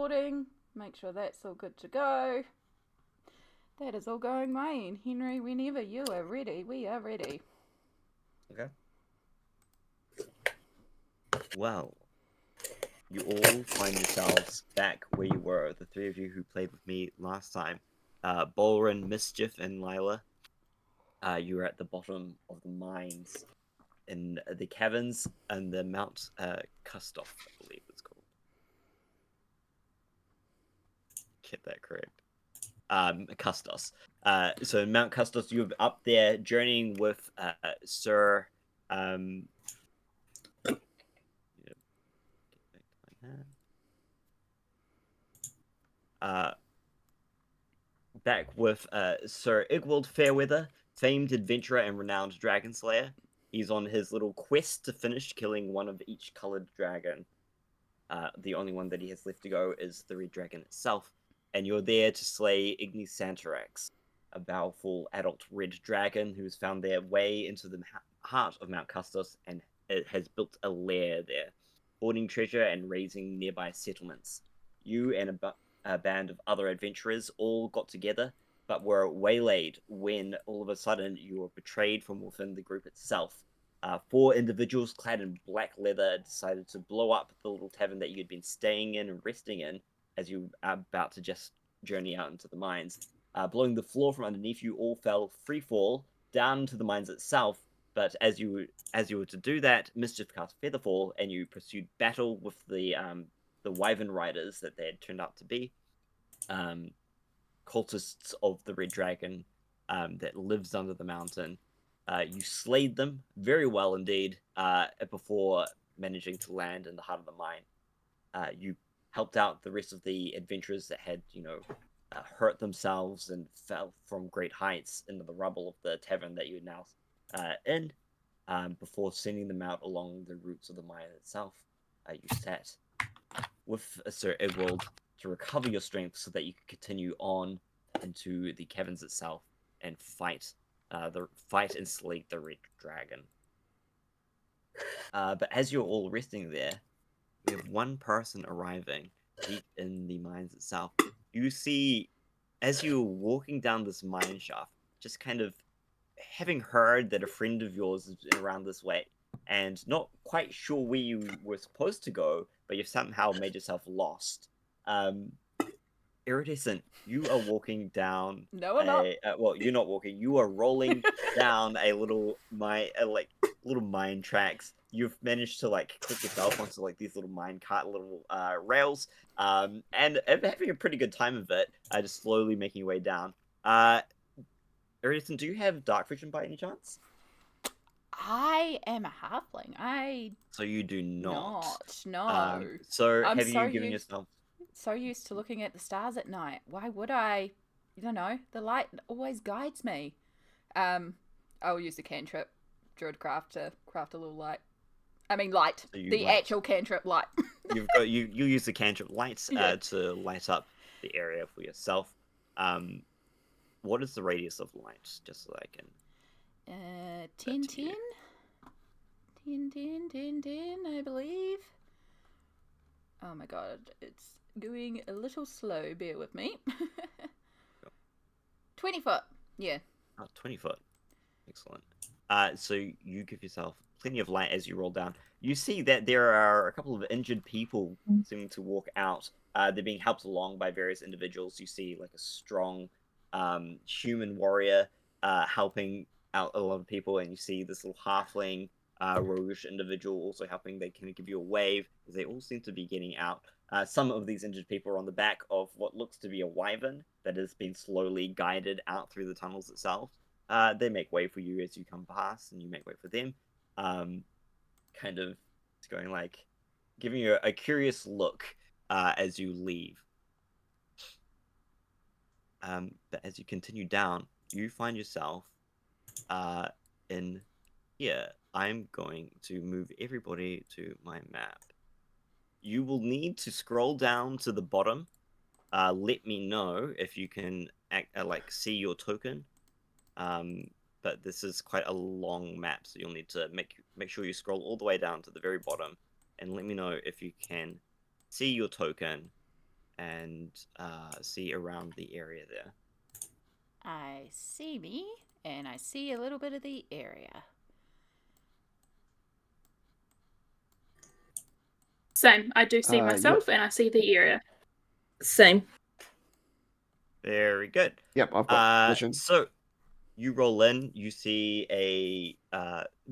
recording. Make sure that's all good to go. That is all going main. Henry, whenever you are ready, we are ready. Okay. Well, you all find yourselves back where you were, the three of you who played with me last time. Balren, Mischief, and Lila. You were at the bottom of the mines in the caverns and the Mount Custoff, I believe it's called. Get that correct. Custos. So Mount Custos, you're up there journeying with Sir. Back with Sir Igwald Fairweather, famed adventurer and renowned dragon slayer. He's on his little quest to finish killing one of each colored dragon. The only one that he has left to go is the red dragon itself. And you're there to slay Ignis Santarax, a powerful adult red dragon who's found their way into the heart of Mount Custos and it has built a lair there, hoarding treasure and raising nearby settlements. You and a band of other adventurers all got together, but were waylaid when all of a sudden you were betrayed from within the group itself. Four individuals clad in black leather decided to blow up the little tavern that you had been staying in and resting in as you are about to just journey out into the mines. Blowing the floor from underneath you, all fell free fall down to the mines itself. But as you were to do that, Mischief cast Featherfall, and you pursued battle with the Wyvern Riders that they had turned out to be, cultists of the Red Dragon that lives under the mountain. You slayed them very well indeed before managing to land in the heart of the mine. You helped out the rest of the adventurers that had, hurt themselves and fell from great heights into the rubble of the tavern that you're now in, before sending them out along the routes of the mine itself. You sat with Sir Egwald to recover your strength so that you could continue on into the caverns itself and fight and slay the red dragon. But as you're all resting there, we have one person arriving deep in the mines itself. You see, as you're walking down this mine shaft, just kind of having heard that a friend of yours is around this way, and not quite sure where you were supposed to go, but you've somehow made yourself lost. Iridescent, you are walking down. No, I'm not. Well, you're not walking. You are rolling down a little mine tracks. You've managed to click yourself onto these little mine cart little rails, and having a pretty good time of it. Just slowly making your way down. Iridescent, do you have dark vision by any chance? I am a halfling. So you do not. No. So I'm have so you given yourself? so used to looking at the stars at night. Why would I? You don't know. The light always guides me. I'll use the cantrip Druidcraft to craft a little light. I mean light. So you The actual cantrip light. you use the cantrip lights to light up the area for yourself. What is the radius of light? Just so I can. 10, 10? 10, 10, 10, 10, I believe. Oh my god, it's going a little slow, bear with me. 20 foot, yeah. 20 foot. Excellent. So you give yourself plenty of light as you roll down. You see that there are a couple of injured people seeming to walk out. They're being helped along by various individuals. You see a strong human warrior helping out a lot of people, and you see this little halfling roguish individual also helping. They kind of give you a wave as they all seem to be getting out. Some of these injured people are on the back of what looks to be a wyvern that has been slowly guided out through the tunnels itself. They make way for you as you come past, and you make way for them. Kind of going giving you a curious look as you leave. But as you continue down, you find yourself in here. I'm going to move everybody to my map. You will need to scroll down to the bottom. Let me know if you can see your token. But this is quite a long map, so you'll need to make sure you scroll all the way down to the very bottom, and let me know if you can see your token and see around the area there. I see me, and I see a little bit of the area. Same. I do see myself, and I see the area. Same. Very good. Yep, I've got vision. So you roll in, you see a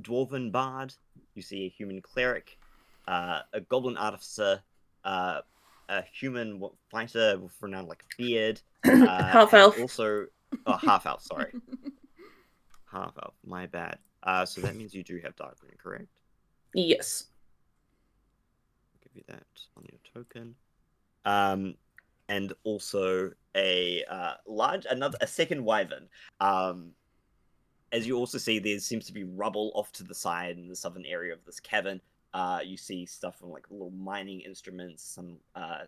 dwarven bard, you see a human cleric, a goblin artificer, a human fighter with renowned like beard, Half elf. also half elf. Sorry, half elf. My bad. So that means you do have dark vision, correct? Yes. I'll give you that on your token. And also a second wyvern. As you also see, there seems to be rubble off to the side in the southern area of this cavern. You see stuff from like little mining instruments, some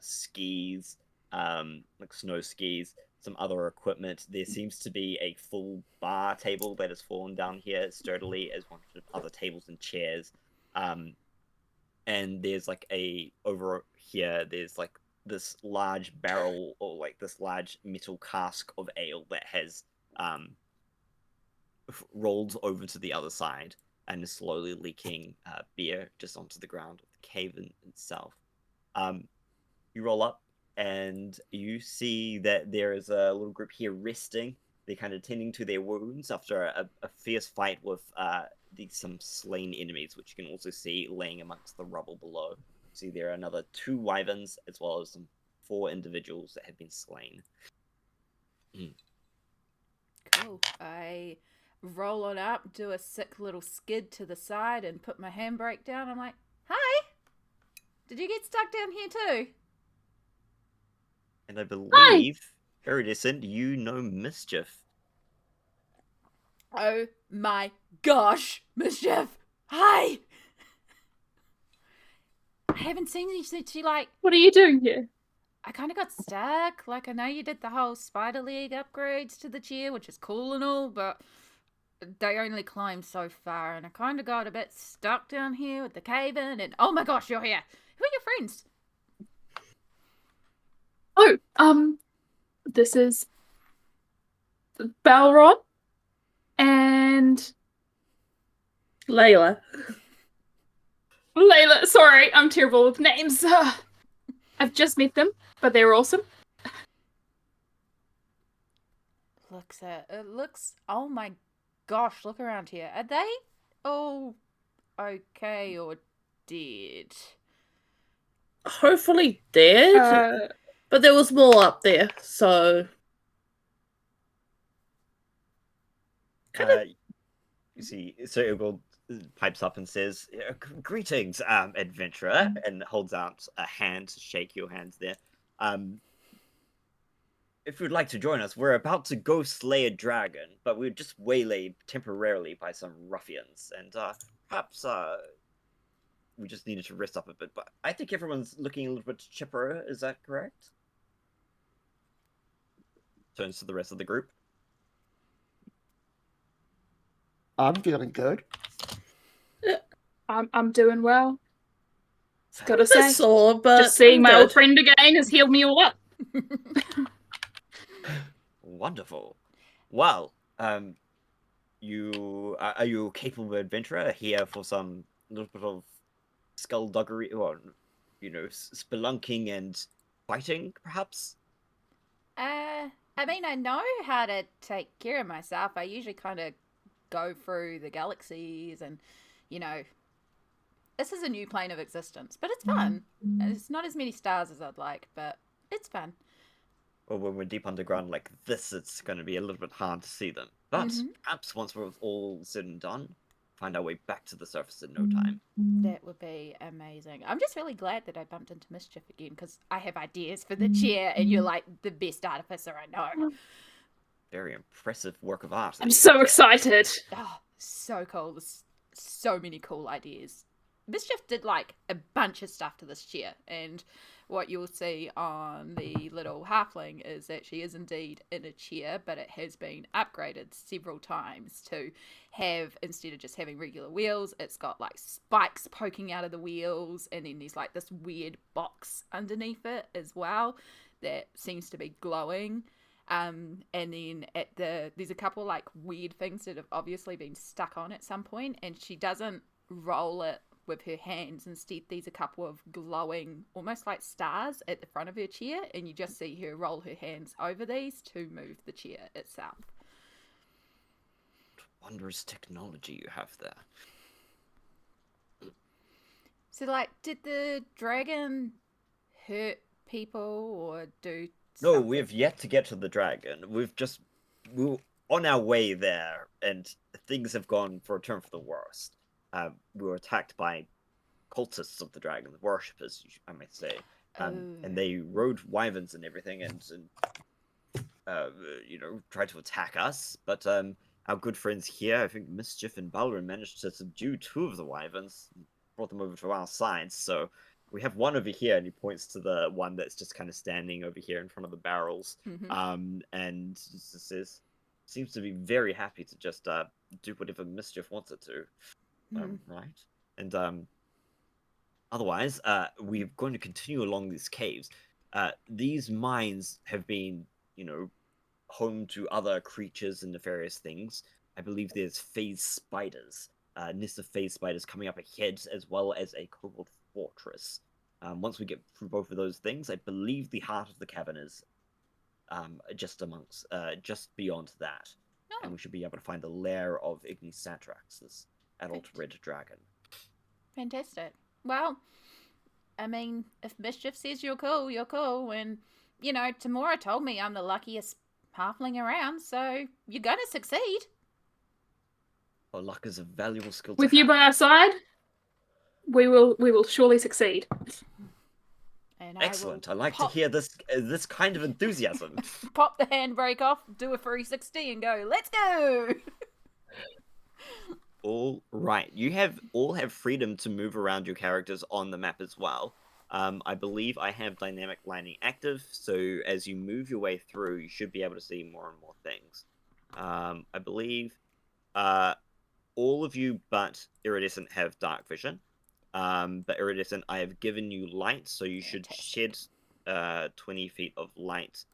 skis, like snow skis, some other equipment. There seems to be a full bar table that has fallen down here sturdily, as one of other tables and chairs. And there's like over here, there's like this large barrel or like this large metal cask of ale that has rolled over to the other side and is slowly leaking beer just onto the ground of the cave itself. You roll up and you see that there is a little group here resting. They're kind of tending to their wounds after a fierce fight with some slain enemies, which you can also see laying amongst the rubble below. See, there are another 2 wyverns as well as some 4 individuals that have been slain. Cool. I roll on up, do a sick little skid to the side, and put my handbrake down. I'm like, "Hi, did you get stuck down here too?" And I believe, Iridescent, you know Mischief. Oh my gosh, Mischief! Hi! I haven't seen you since you What are you doing here? I kind of got stuck. Like, I know you did the whole spider leg upgrades to the chair, which is cool and all, but they only climb so far, and I kind of got a bit stuck down here with the cave in, and oh my gosh, you're here! Who are your friends? Oh, this is Balron and Layla. Layla. Sorry, I'm terrible with names. I've just met them, but they're awesome. Oh my gosh, look around here. Are they all okay or dead? Hopefully dead. But there was more up there, so... You see, so Ugal pipes up and says, "Greetings, adventurer," and holds out a hand to shake your hands there. If you'd like to join us, we're about to go slay a dragon, but we're just waylaid temporarily by some ruffians, and perhaps we just needed to rest up a bit. But I think everyone's looking a little bit chipper. Is that correct? Turns to the rest of the group. I'm feeling good. I'm doing well. Gotta say, sore, but just seeing my good. old friend again has healed me all up. Wonderful. Well, are you a capable adventurer here for some little bit of skullduggery, or spelunking and fighting, perhaps? I mean, I know how to take care of myself. I usually kind of go through the galaxies and, this is a new plane of existence, but it's fun. It's not as many stars as I'd like, but it's fun. Well, when we're deep underground like this, it's going to be a little bit hard to see them. But perhaps once we're all said and done, find our way back to the surface in no time. That would be amazing. I'm just really glad that I bumped into Mischief again, because I have ideas for the chair, and you're like the best artificer I know. Very impressive work of art. I'm so excited. Oh, so cool. There's so many cool ideas. Mischief did like a bunch of stuff to this chair, and what you'll see on the little halfling is that she is indeed in a chair, but it has been upgraded several times to have, instead of just having regular wheels, it's got like spikes poking out of the wheels, and then there's like this weird box underneath it as well that seems to be glowing. And then there's a couple like weird things that have obviously been stuck on at some point, and she doesn't roll it with her hands. Instead, there's a couple of glowing, almost like stars at the front of her chair, and you just see her roll her hands over these to move the chair itself. Wondrous technology you have there. So, like, did the dragon hurt people or do No, something? we've yet to get to the dragon. We're on our way there, and things have gone for a turn for the worst. We were attacked by cultists of the dragon, the worshippers, I might say. And they rode wyverns and everything, and tried to attack us. But our good friends here, I think Mischief and Balren, managed to subdue 2 of the wyverns, brought them over to our side. So we have one over here, and he points to the one that's just kind of standing over here in front of the barrels. Mm-hmm. And says, seems to be very happy to just do whatever Mischief wants it to. Right? And otherwise, we're going to continue along these caves. These mines have been, home to other creatures and nefarious things. I believe there's phase spiders, nests of phase spiders coming up ahead, as well as a kobold fortress. Once we get through both of those things, I believe the heart of the cavern is just beyond that. Oh. And we should be able to find the lair of Ignis Satrax, this adult red dragon. Fantastic. Well, I mean, if Mischief says you're cool, you're cool. And, Tamora told me I'm the luckiest halfling around, so you're going to succeed. Oh, luck is a valuable skill to With you have. by our side, we will surely succeed. And Excellent. I like to hear this kind of enthusiasm. Pop the handbrake off, do a 360 and go, let's go! All right. You all have freedom to move around your characters on the map as well. I believe I have dynamic lining active, so as you move your way through, you should be able to see more and more things. I believe all of you but Iridescent have dark vision. But Iridescent, I have given you light, so you should shed 20 feet of light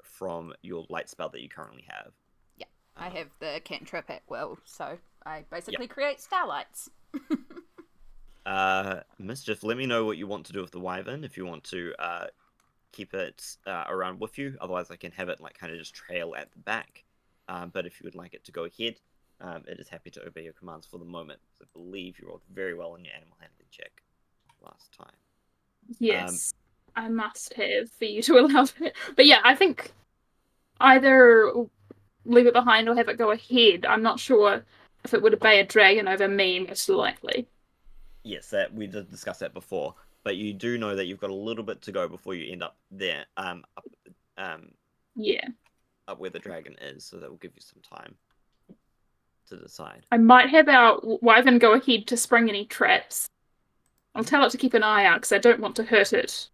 from your light spell that you currently have. Yeah, I have the cantrip at will, so I basically create starlights. Mischief, let me know what you want to do with the wyvern, if you want to keep it around with you. Otherwise, I can have it kind of just trail at the back. But if you would like it to go ahead, it is happy to obey your commands for the moment. I believe you rolled very well in your animal handling check last time. Yes, I must have for you to allow it. But yeah, I think either leave it behind or have it go ahead. I'm not sure if it would obey a dragon over me, most likely. Yes, we did discuss that before. But you do know that you've got a little bit to go before you end up there, Yeah. up where the dragon is, so that will give you some time to decide. I might have our wyvern go ahead to spring any traps. I'll tell it to keep an eye out because I don't want to hurt it.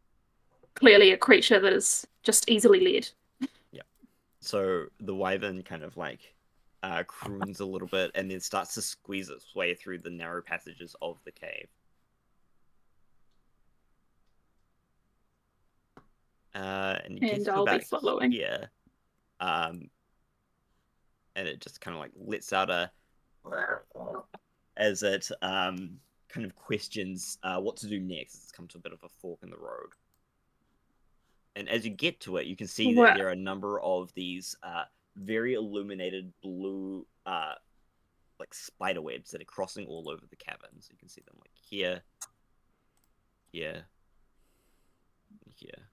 Clearly a creature that is just easily led. Yeah. So the wyvern kind of croons a little bit and then starts to squeeze its way through the narrow passages of the cave. And you get I'll back be following. here. And it just kind of lets out a as it kind of questions what to do next. It's come to a bit of a fork in the road. And as you get to it, you can see that there are a number of these very illuminated blue spider webs that are crossing all over the cavern. So you can see them here, here, and here.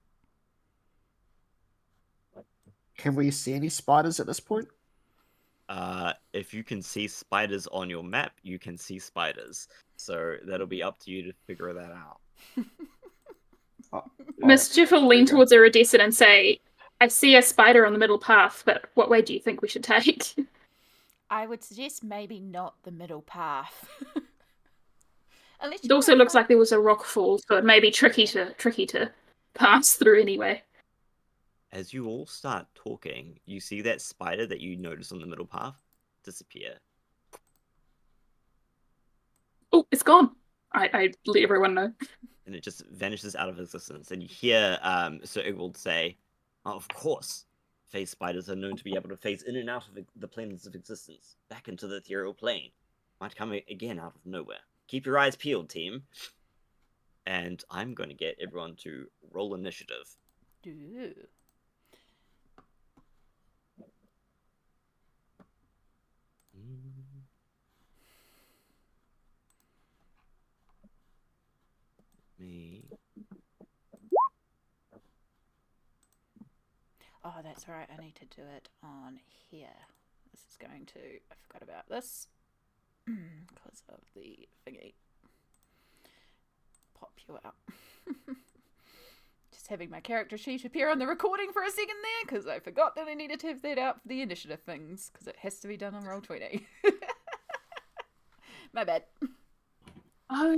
Can we see any spiders at this point? If you can see spiders on your map, you can see spiders. So that'll be up to you to figure that out. Mischief will lean towards Iridescent and say, I see a spider on the middle path, but what way do you think we should take? I would suggest maybe not the middle path. It also looks like there was a rock fall, so it may be tricky to pass through anyway. As you all start talking, you see that spider that you noticed on the middle path disappear. Oh, it's gone. I let everyone know. and it just vanishes out of existence. And you hear Sir Igwald say, oh, of course, phase spiders are known to be able to phase in and out of the planes of existence, back into the ethereal plane. Might come again out of nowhere. Keep your eyes peeled, team. And I'm going to get everyone to roll initiative. Ooh. Me. Oh, that's right. I need to do it on here. This is going to... I forgot about this. Because of the thingy. Pop you out. Just having my character sheet appear on the recording for a second there, because I forgot that I needed to have that out for the initiative things, because it has to be done on Roll20. My bad. Oh,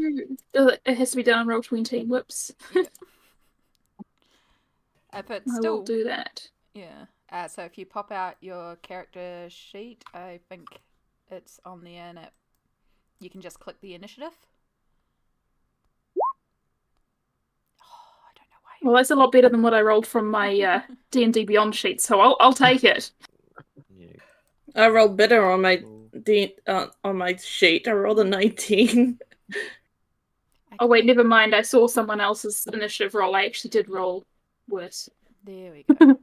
it has to be done on Roll20. Whoops. Yeah. I put I still will do that. Yeah. So if you pop out your character sheet, I think it's on there, and you can just click the initiative. Oh, I don't know why. Well, that's a lot better than what I rolled from my D&D Beyond sheet, so I'll take it. Yeah. I rolled better on my sheet. I rolled a 19. Oh wait, never mind. I saw someone else's initiative roll. I actually did roll worse. There we go. I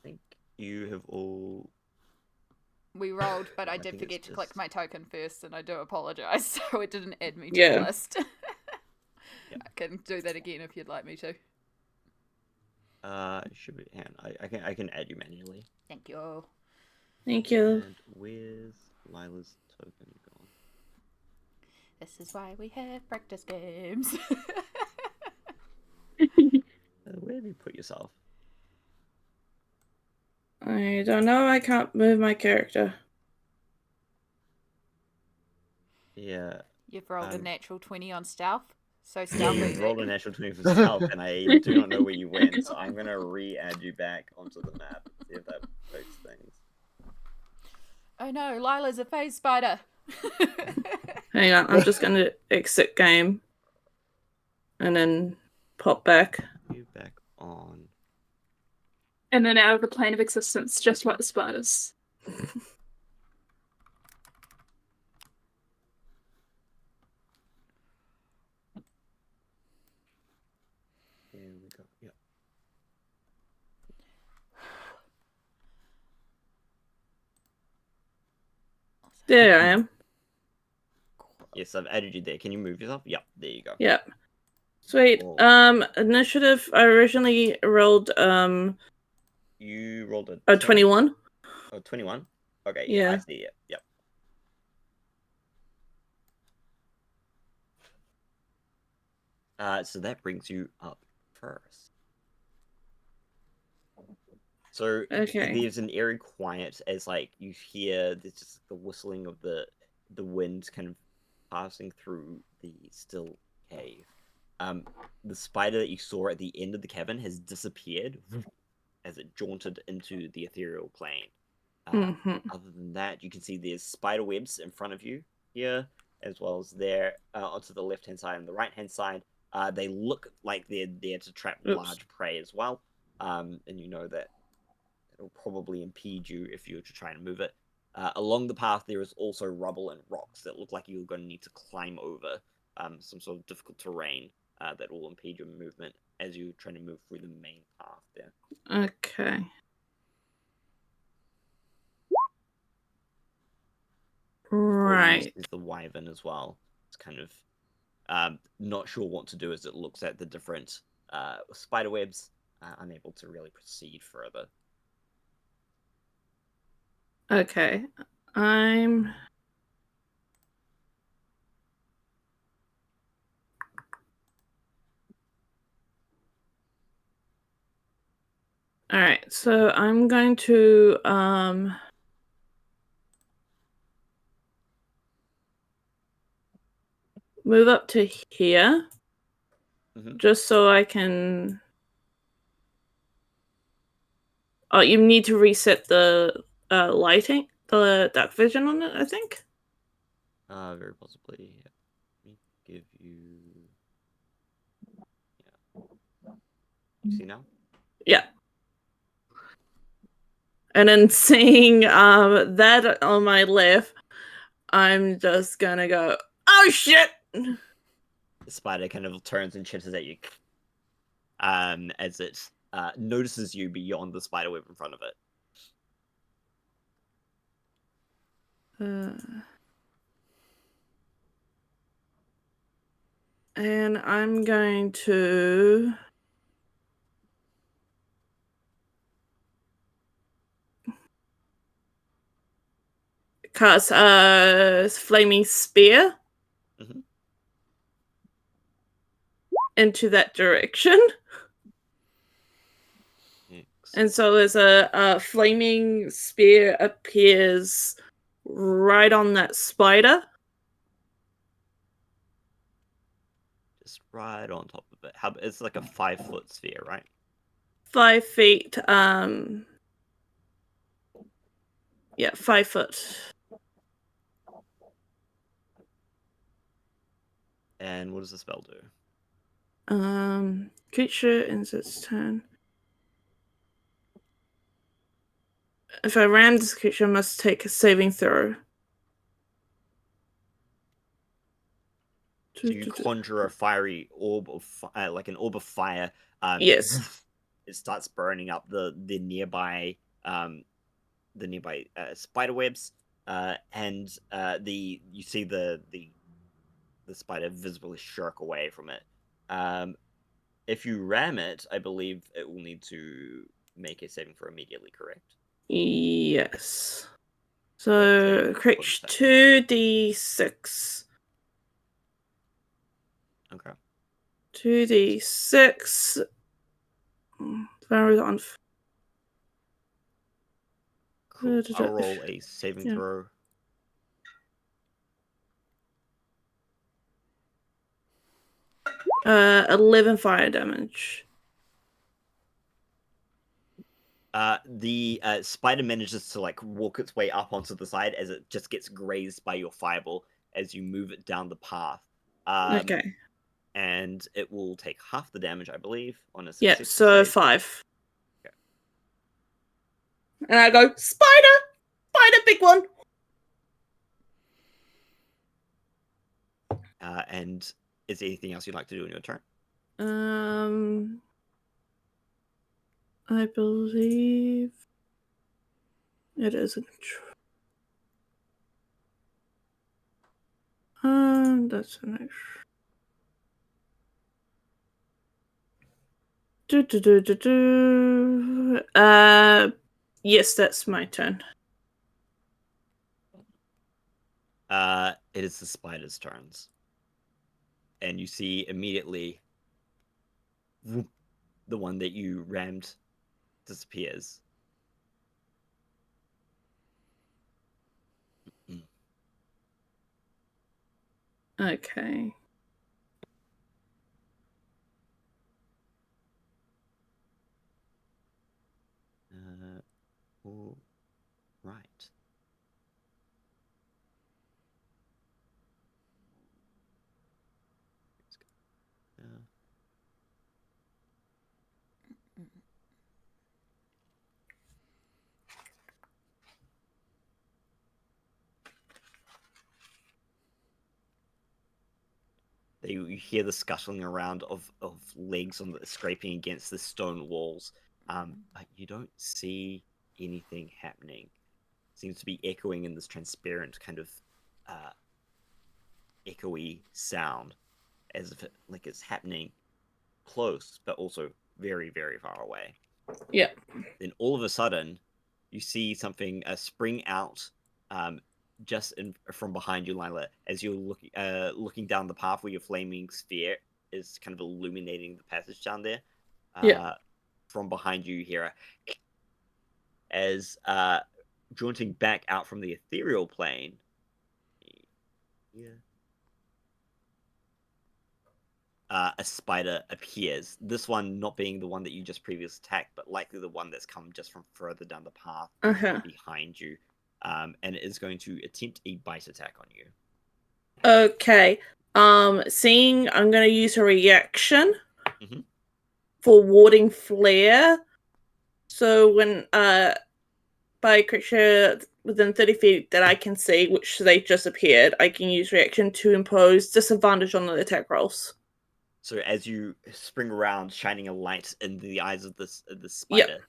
think you have all... We rolled, but I I did think forget it's to click just- my token first, and I do apologise, so it didn't add me to Yeah. the list. Yeah. I can do that again if you'd like me to. should be... Hang on, I can add you manually. Thank you. Thank you. And where's Lila's token gone? This is why we have practice games. Where have you put yourself? I don't know. I can't move my character. Yeah. You've rolled a Um, natural 20 on stealth, so Yeah, stealth you easy. rolled a natural 20 for stealth, and I do not know where you went, so I'm gonna re-add you back onto the map, see if that fixes things. Oh no, Lila's a phase spider. Hang on. I'm just going to exit game. And then pop back. You back on. And then out of the plane of existence, just like the spiders. Here we go. Yep. There I am. Yes, I've added you there. Can you move yourself? Yep, there you go. Yep. Sweet. Cool. Initiative. I originally rolled You rolled a 10? 21. Oh, 21? Okay, Yeah. I see it. Yep. So that brings you up first. So Okay. there's an eerie quiet as like you hear there's just the whistling of the wind kind of passing through the still cave. The spider that you saw at the end of the cavern has disappeared as it jaunted into the ethereal plane. Other than that, you can see there's spider webs in front of you here, as well as there onto the left-hand side and the right-hand side. They look like they're there to trap large prey as well, and you know that it'll probably impede you if you were to try and move it. Along the path, there is also rubble and rocks that look like you're going to need to climb over some sort of difficult terrain that will impede your movement as you're trying to move through the main path there. Okay. Right. Is the wyvern as well. It's kind of not sure what to do as it looks at the different spider webs, unable to really proceed further. Okay. I'm... Alright, so I'm going to move up to here, just so I can... Oh, you need to reset the lighting, the dark vision on it, I think? Very possibly. Let me give you... You see now? Yeah. And then seeing that on my left, I'm just gonna go, oh shit! The spider kind of turns and chitters at you. As it notices you beyond the spiderweb in front of it. And I'm going to cast a flaming spear into that direction. And so there's a flaming spear appears right on that spider. Just right on top of it. It's like a 5-foot sphere, right? 5 feet. Yeah, 5 foot. And what does the spell do? Creature ends its turn. If I ram this creature, must take a saving throw. So you conjure a fiery orb of like an orb of fire. Yes. It starts burning up the nearby spider webs, and you see the spider visibly shirk away from it. If you ram it, I believe it will need to make a saving throw immediately. Correct? Yes. So create 2d6. Okay. 2d6. Very on. Cool. I'll roll a saving throw. Uh, 11 fire damage. The spider manages to like walk its way up onto the side as it just gets grazed by your fireball as you move it down the path. Okay. And it will take half the damage, I believe, on a Yeah, successful so save. 5. Okay. And I go, spider! Spider, big one! And is there anything else you'd like to do on your turn? I believe it is a that's an extra. Yes, that's my turn. It is the spider's turns. And you see immediately whoop, the one that you rammed disappears. Okay. All right. You hear the scuttling around of legs scraping against the stone walls, but you don't see anything happening. It seems to be echoing in this transparent kind of echoey sound, as if it's happening close, but also very, very far away. Yeah. Then all of a sudden, you see something spring out just from behind you, Lila, as you're looking down the path where your flaming sphere is kind of illuminating the passage down there. From behind you, you hear as jaunting back out from the ethereal plane. A spider appears. This one not being the one that you just previously attacked, but likely the one that's come just from further down the path behind you. And it is going to attempt a bite attack on you. Okay. Seeing I'm going to use a reaction for warding flare. So when by a creature within 30 feet that I can see, which they just appeared, I can use reaction to impose disadvantage on the attack rolls. So as you spring around, shining a light in the eyes of this spider,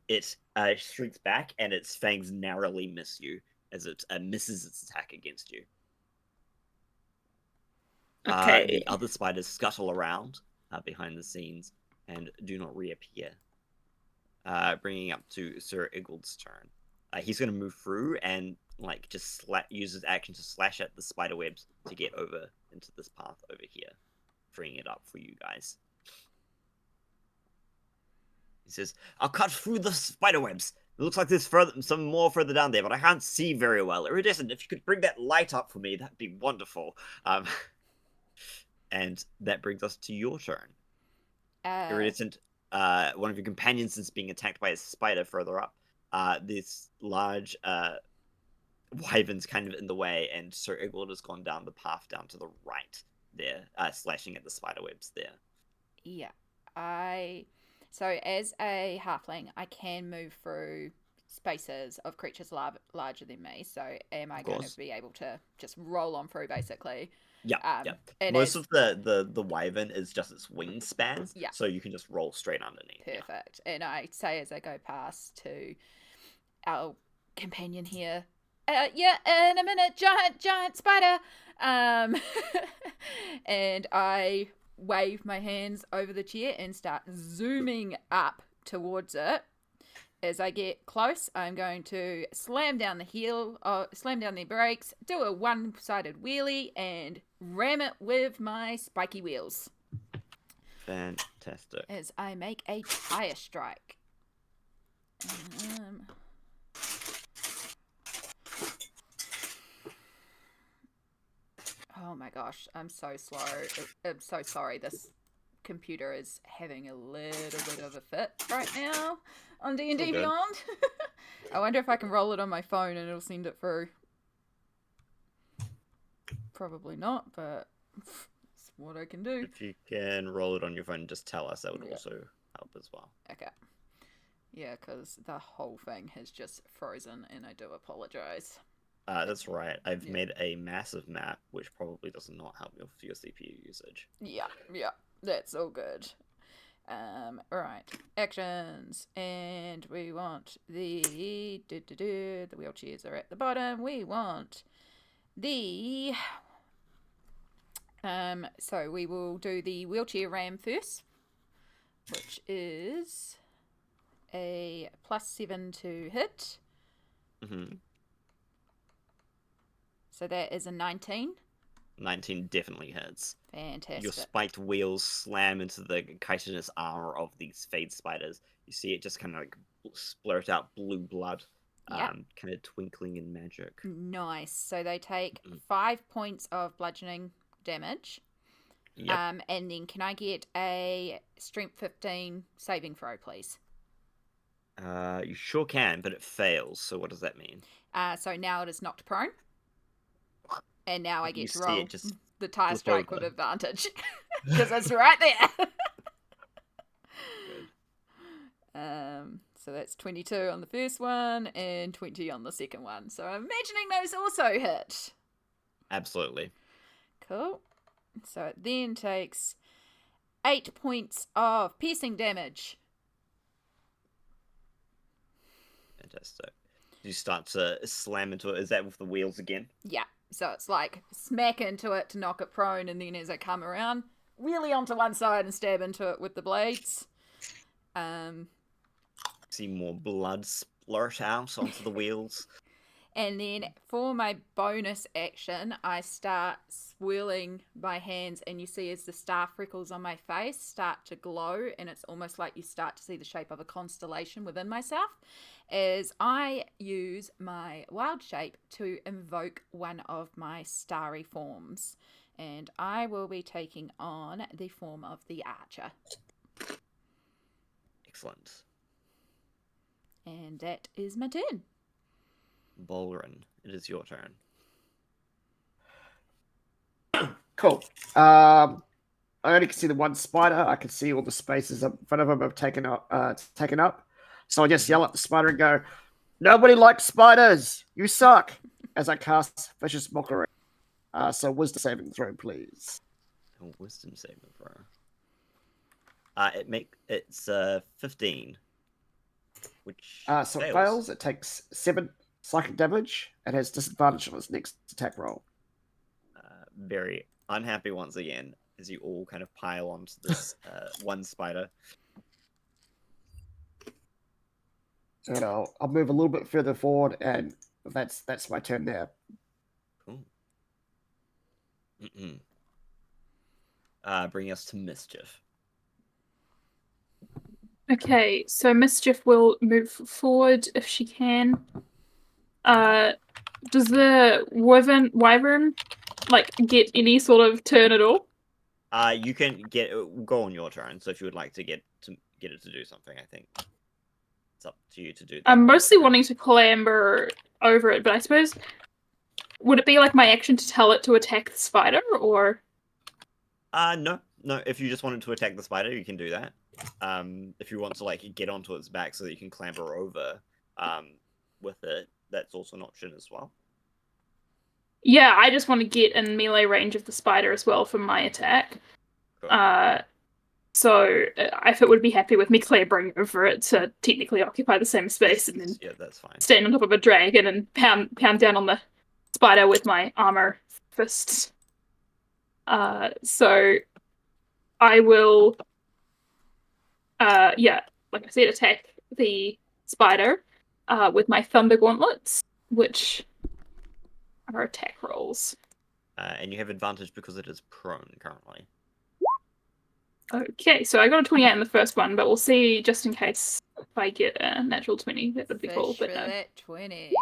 it shrinks back, and its fangs narrowly miss you as it misses its attack against you. Okay. The other spiders scuttle around behind the scenes and do not reappear. Bringing up to Sir Igwald's turn. He's going to move through and just use his action to slash at the spider webs to get over into this path over here, freeing it up for you guys. He says, "I'll cut through the spider webs. It looks like there's some more further down there, but I can't see very well. Iridescent, if you could bring that light up for me, that'd be wonderful." And that brings us to your turn. Iridescent, one of your companions is being attacked by a spider further up. This large wyvern's kind of in the way, and Sir Igwald has gone down the path down to the right there, slashing at the spider webs there. Yeah. So as a halfling, I can move through spaces of creatures larger than me. So am I going to be able to just roll on through, basically? Yeah. Most of the wyvern is just its wingspan, so you can just roll straight underneath. Perfect. Yeah. And I say as I go past to our companion here, in a minute, giant spider. And I wave my hands over the chair and start zooming up towards it. As I get close, I'm going to slam down the brakes, do a one-sided wheelie, and ram it with my spiky wheels. Fantastic. As I make a tire strike. Oh my gosh, I'm so slow. I'm so sorry. This computer is having a little bit of a fit right now on D&D Beyond. I wonder if I can roll it on my phone and it'll send it through. Probably not, but it's what I can do. If you can roll it on your phone, just tell us. That would also help as well. Okay. Yeah, because the whole thing has just frozen, and I do apologize. That's right. I've made a massive map, which probably does not help with your CPU usage. Yeah. That's all good. Right. Actions. And we want the wheelchairs are at the bottom. We want the so we will do the wheelchair ram first, which is a +7 to hit. Mm-hmm. So that is a 19. 19 definitely hits. Fantastic. Your spiked wheels slam into the chitinous armor of these fade spiders. You see it just kind of splurt out blue blood, kind of twinkling in magic. Nice. So they take 5 points of bludgeoning damage. Yep. And then can I get a strength 15 saving throw, please? You sure can, but it fails. So what does that mean? So now it is knocked prone. And now I get to see roll it just the tire strike over. with advantage. Because it's right there. So that's 22 on the first one and 20 on the second one. So I'm imagining those also hit. Absolutely. Cool. So it then takes 8 points of piercing damage. Fantastic. You start to slam into it. Is that with the wheels again? Yeah. So it's like smack into it to knock it prone, and then as I come around, wheelie onto one side and stab into it with the blades. See more blood splurt out onto the wheels. And then for my bonus action, I start swirling my hands, and you see as the star freckles on my face start to glow, and it's almost like you start to see the shape of a constellation within myself, as I use my wild shape to invoke one of my starry forms. And I will be taking on the form of the archer. Excellent. And that is my turn. Balren, it is your turn. Cool. I I only can see the one spider. I can see all the spaces in front of him have taken up. So I just yell at the spider and go, "Nobody likes spiders. You suck." As I cast vicious mockery. So wisdom saving throw, please. Oh, wisdom saving throw. It's 15, which So it fails. It takes 7 psychic damage and has disadvantage on its next attack roll. Very unhappy once again as you all kind of pile onto this one spider. And I'll move a little bit further forward, and that's my turn there. Cool. Bring us to Mischief. Okay, so Mischief will move forward if she can. Does the wyvern like get any sort of turn at all? You can go on your turn. So if you would like to get it to do something, I think it's up to you to do that. I'm mostly wanting to clamber over it, but I suppose would it be like my action to tell it to attack the spider, or? No. If you just wanted to attack the spider, you can do that. If you want to like get onto its back so that you can clamber over, with it, that's also an option as well. Yeah, I just want to get in melee range of the spider as well for my attack. Cool. So if it would be happy with me clambering over it to technically occupy the same space and then that's fine. Stand on top of a dragon and pound down on the spider with my armor fists. So I will, like I said, attack the spider with my thunder gauntlets, which are attack rolls. And you have advantage because it is prone currently. Okay, so I got a 28 in the first one, but we'll see just in case if I get a natural 20. That would be cool. But no. That 20.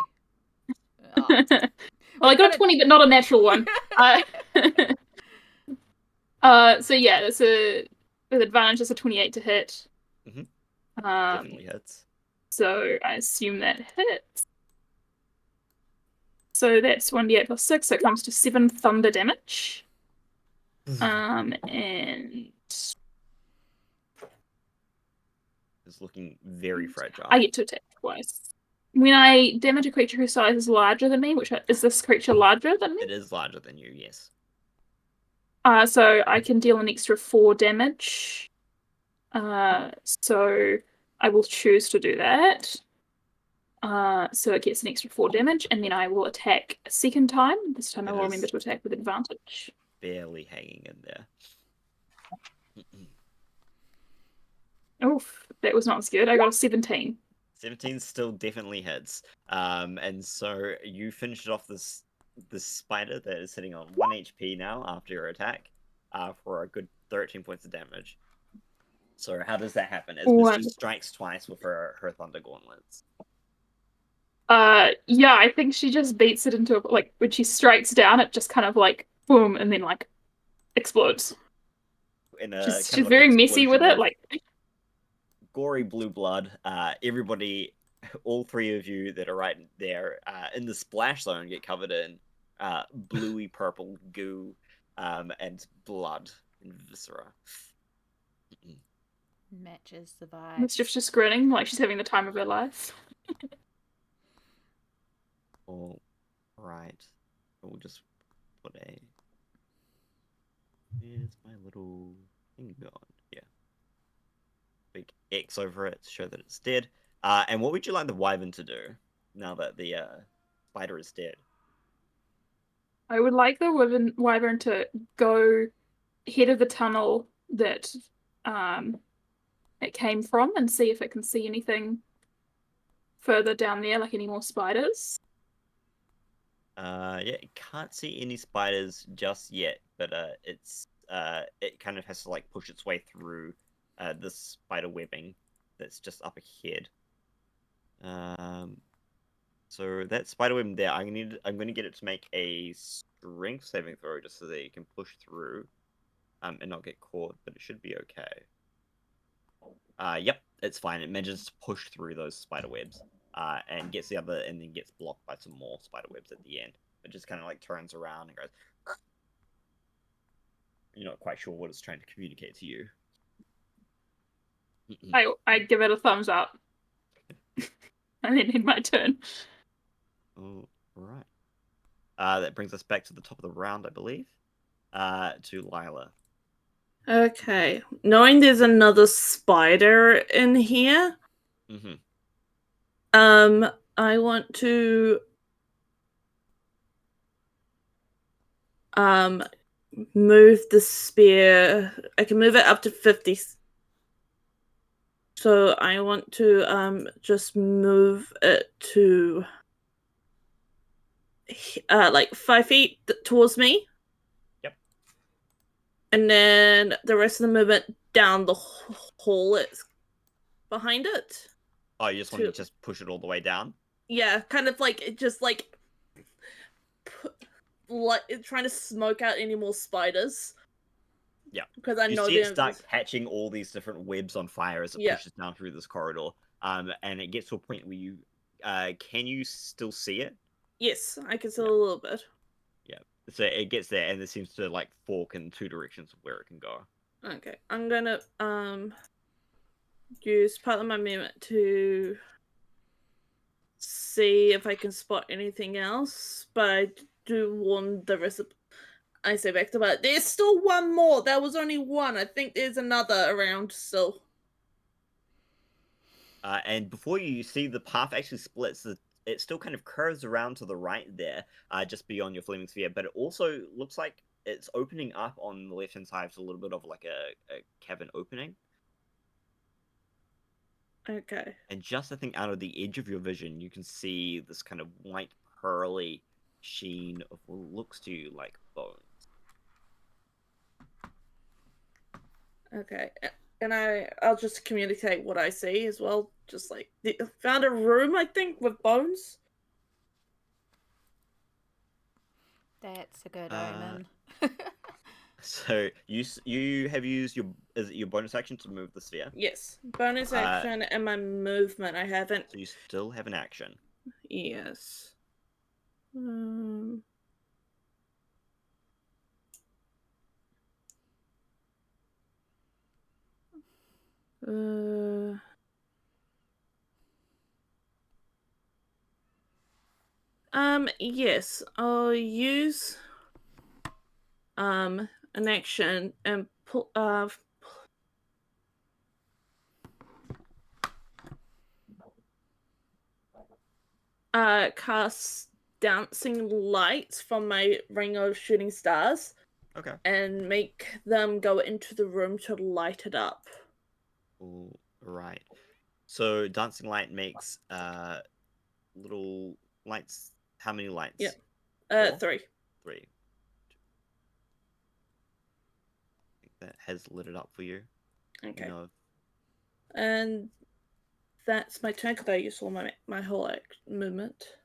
Well, I got a 20, but not a natural one. So yeah, that's with advantage. That's a 28 to hit. Definitely hits. So I assume that hits. So that's 1d8 plus 6, so it comes to 7 thunder damage. And it's looking very fragile. I get to attack twice. When I damage a creature whose size is larger than me, is this creature larger than me? It is larger than you, yes. So I can deal an extra 4 damage. So I will choose to do that. So it gets an extra 4 damage, and then I will attack a second time. This time I will remember to attack with advantage. Barely hanging in there. Oof, that was not as good. I got a 17. 17 still definitely hits. And so you finished off this spider that is sitting on 1 HP now after your attack, for a good 13 points of damage. So how does that happen? As Mischief strikes twice with her thunder gauntlets. Yeah, I think she just beats it into like when she strikes down, it just kind of like boom, and then like explodes. She's very messy with it, like gory blue blood. Everybody, all 3 of you that are right there in the splash zone get covered in bluey purple goo and blood and viscera. Matches the vibe. Mischief's just grinning like she's having the time of her life. All right. We'll just put a... Where's my little thing gone? Yeah. Big X over it to show that it's dead. And what would you like the wyvern to do now that the spider is dead? I would like the wyvern to go head of the tunnel that it came from and see if it can see anything further down there, like any more spiders. Yeah, it can't see any spiders just yet, but it kind of has to like push its way through this spider webbing that's just up ahead. So that spider web there, I'm gonna get it to make a strength saving throw just so that it can push through, and not get caught, but it should be okay. Yep, it's fine. It manages to push through those spider webs, and gets the other, and then gets blocked by some more spider webs at the end. It just kind of like turns around and goes. you're not quite sure what it's trying to communicate to you. I give it a thumbs up. And then in my turn. All right. That brings us back to the top of the round, I believe. To Lila. Okay. Knowing there's another spider in here, Mm-hmm. I want to move the spear. I can move it up to 50. So I want to just move it to like 5 feet towards me. Yep. And then the rest of the movement down the hall it's behind it. Oh, you just want to just push it all the way down? Yeah, kind of like it just like trying to smoke out any more spiders. Yeah. Because I know you see it start catching all these different webs on fire as it pushes down through this corridor. And it gets to a point where you can you still see it? Yes, I can see a little bit. Yeah. So it gets there and it seems to like fork in two directions of where it can go. Okay. I'm gonna use part of my movement to see if I can spot anything else, but I do warn the rest of I say back to that. There's still one more. There was only one. I think there's another around still. And before you see the path actually splits, it still kind of curves around to the right there, just beyond your flaming sphere. But it also looks like it's opening up on the left-hand side to a little bit of like a cavern opening. Okay. And just, I think, out of the edge of your vision, you can see this kind of white, pearly sheen of what looks to you like bones. Okay. And I'll just communicate what I see as well. Just like, found a room, I think, with bones. That's a good omen. So you have used your bonus action to move the sphere? Yes. Bonus action and my movement. I haven't. So you still have an action. Yes. Yes, I'll use an action and cast dancing lights from my ring of shooting stars. Okay. And make them go into the room to light it up. All right. So dancing light makes little lights. How many lights? Yep. 4? 3. 3. I think that has lit it up for you. Okay. You know. And that's my turn because I used all my whole movement.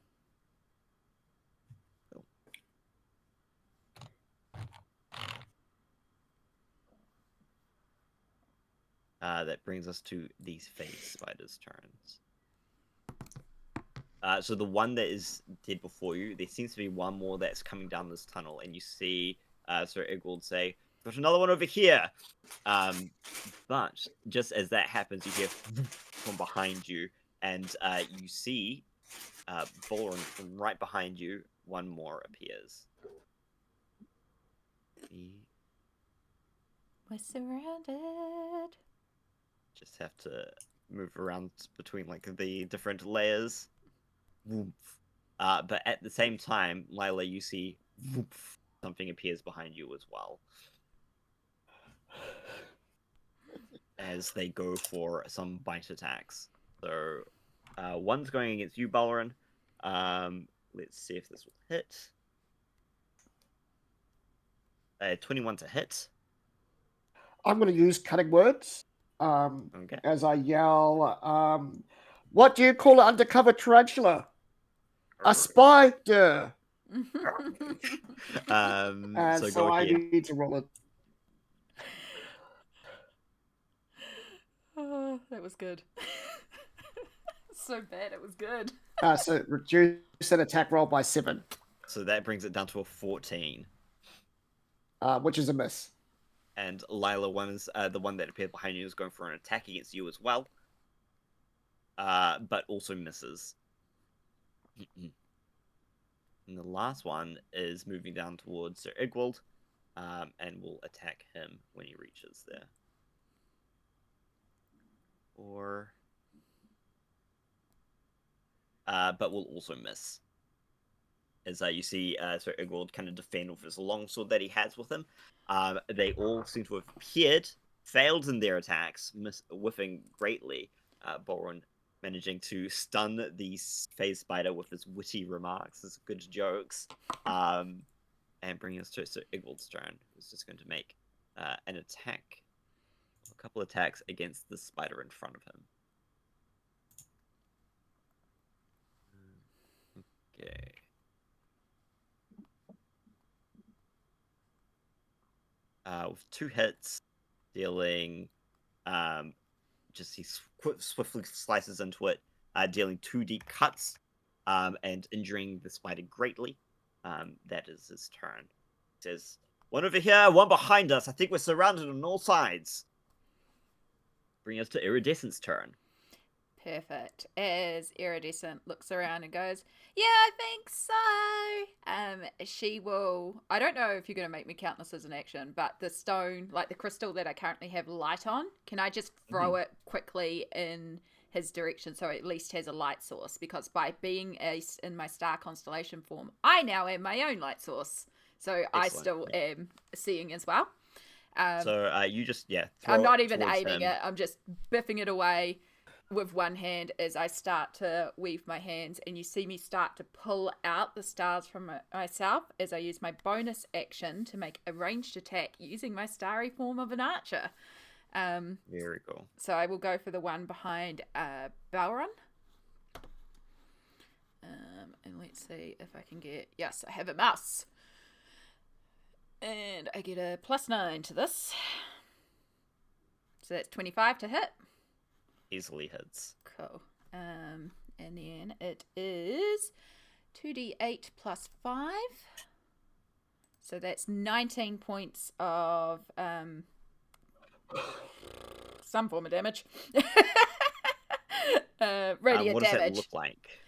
That brings us to these face spiders' turns. So the one that is dead before you, there seems to be one more that's coming down this tunnel, and you see Sir Igwald say, "There's another one over here." But just as that happens, you hear from behind you, and you see Balren from right behind you. One more appears. We're surrounded. Just have to move around between like the different layers. But at the same time, Lila, you see something appears behind you as well. As they go for some bite attacks. So one's going against you, Balren. Let's see if this will hit. 21 to hit. I'm going to use cutting words. Okay. As I yell, what do you call an undercover tarantula? A spider. And so I need to roll it. Oh, that was good. So bad, it was good. So reduce an attack roll by 7. So that brings it down to a 14. Which is a miss. And Lila is the one that appeared behind you is going for an attack against you as well. But also misses. And the last one is moving down towards Sir Igwald, and will attack him when he reaches there. But will also miss. As you see Sir Igwald kind of defend with his longsword that he has with him. They all seem to have appeared, failed in their attacks, whiffing greatly. Balren managing to stun the phase spider with his witty remarks, his good jokes, and bringing us to Sir Igwald's turn, who's just going to make an attack, a couple attacks against the spider in front of him. Okay. With 2 hits, dealing, he swiftly slices into it, dealing 2 deep cuts, and injuring the spider greatly. That is his turn. He says, "One over here, one behind us. I think we're surrounded on all sides." Bring us to Iridescent's turn. Perfect. As Iridescent looks around and goes, "Yeah, I think so." She will. I don't know if you're going to make me count this as an action, but the stone, like the crystal that I currently have light on, can I just throw it quickly in his direction so it at least has a light source? Because by being in my star constellation form, I now am my own light source. So I still am seeing as well. So you just I'm not even aiming it. I'm just biffing it away with one hand as I start to weave my hands, and you see me start to pull out the stars from myself as I use my bonus action to make a ranged attack using my starry form of an archer. Very cool. So I will go for the one behind Balren. And let's see if I can get... Yes, I have a mouse. And I get a +9 to this. So that's 25 to hit. Easily hits. Cool. And then it is 2d8 plus 5. So that's 19 points of some form of damage. Radiant what does damage. that look like?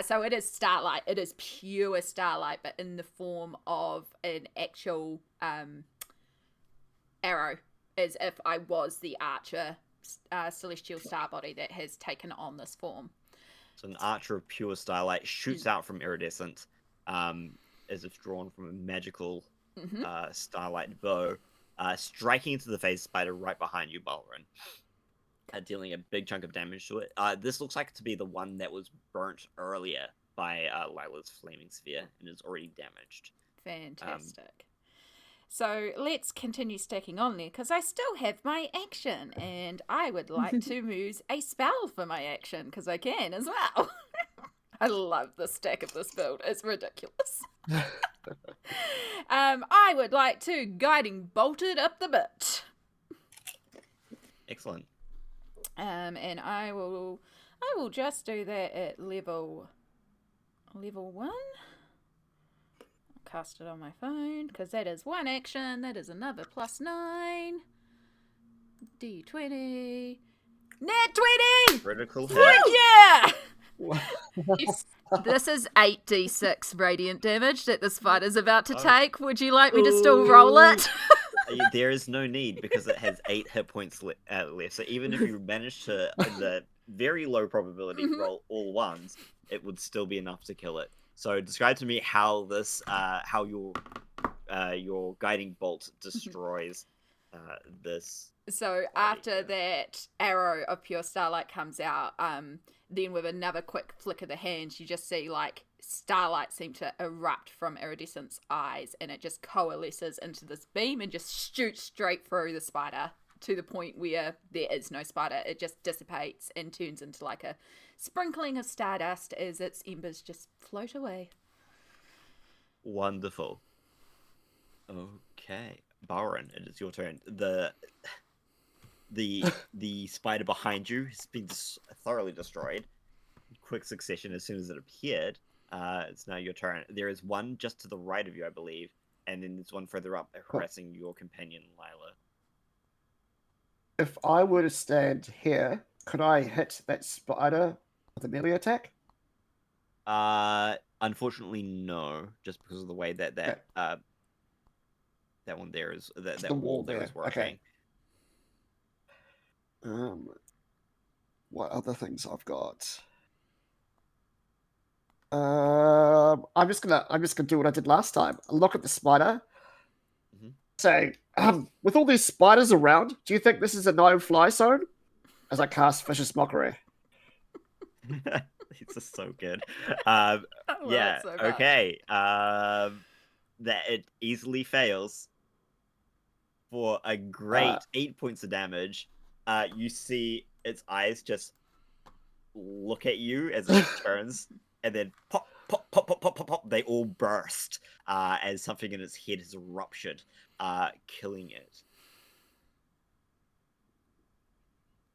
So it is starlight. It is pure starlight, but in the form of an actual arrow, as if I was the archer celestial star body that has taken on this form. So an archer of pure starlight shoots out from Iridescent, as if drawn from a magical starlight bow, striking into the phase spider right behind you, Balren, dealing a big chunk of damage to it. This looks like to be the one that was burnt earlier by Lila's flaming sphere and is already damaged. Fantastic. So let's continue stacking on there, because I still have my action, and I would like to use a spell for my action, because I can as well. I love the stack of this build. It's ridiculous. I would like to Guiding Bolt it up the bit. Excellent. And I will just do that at level 1. Cast it on my phone, because that is one action. That is another +9. D20. Nat 20! Critical hit. Frick yeah! This is 8d6 radiant damage that the spider's about to take. Would you like me to still roll it? There is no need, because it has 8 hit points left. So even if you manage to, in the very low probability, roll all ones, it would still be enough to kill it. So describe to me how this, how your guiding bolt destroys this. So after that arrow of pure starlight comes out, then with another quick flick of the hands, you just see like starlight seem to erupt from Iridescent's eyes, and it just coalesces into this beam and just shoots straight through the spider to the point where there is no spider. It just dissipates and turns into like a sprinkling of stardust as its embers just float away. Wonderful. Okay, Balren, it is your turn. The spider behind you has been thoroughly destroyed. Quick succession as soon as it appeared. It's now your turn. There is one just to the right of you, I believe, and then there's one further up harassing your companion, Lila. if I were to stand here, could I hit that spider with a melee attack? Unfortunately, no. Just because of the way that Okay. that one there is that The wall wall there is there. Okay. working. What other things I've got? I'm just gonna do what I did last time. Look at the spider. Mhm. Say, with all these spiders around, do you think this is a no-fly zone? As I cast Vicious Mockery. These are so good. I love Yeah. it so much. Okay. That it easily fails for a great 8 points of damage. You see its eyes just look at you as it turns, and then pop, pop, pop, pop, pop, pop, pop. They all burst as something in its head has ruptured, killing it.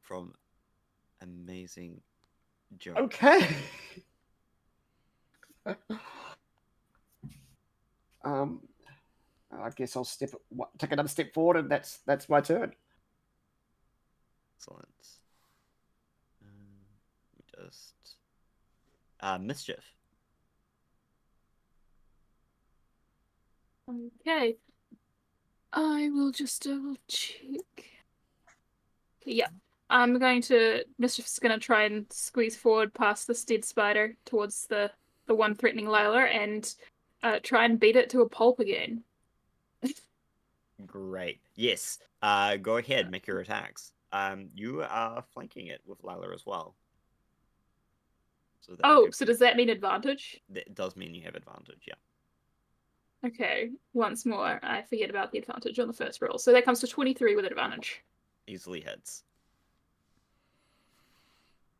From amazing joke. Okay. I guess I'll take another step forward, and that's my turn. Excellent. Just Mischief. Okay. I will just double check. Yeah. Mischief is gonna try and squeeze forward past this dead spider towards the one threatening Lila and try and beat it to a pulp again. Great. Yes. Go ahead, make your attacks. You are flanking it with Lila as well. So does that mean advantage? That does mean you have advantage, yeah. Okay, once more, I forget about the advantage on the first roll. So that comes to 23 with advantage. Easily hits.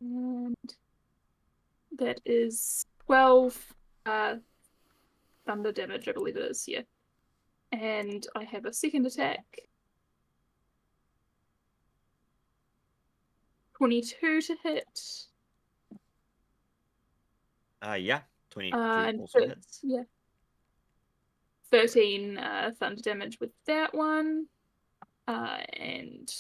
And that is 12 thunder damage, I believe it is, yeah. And I have a second attack. 22 to hit. Yeah. 22 and also hits. Yeah. 13 thunder damage with that one. And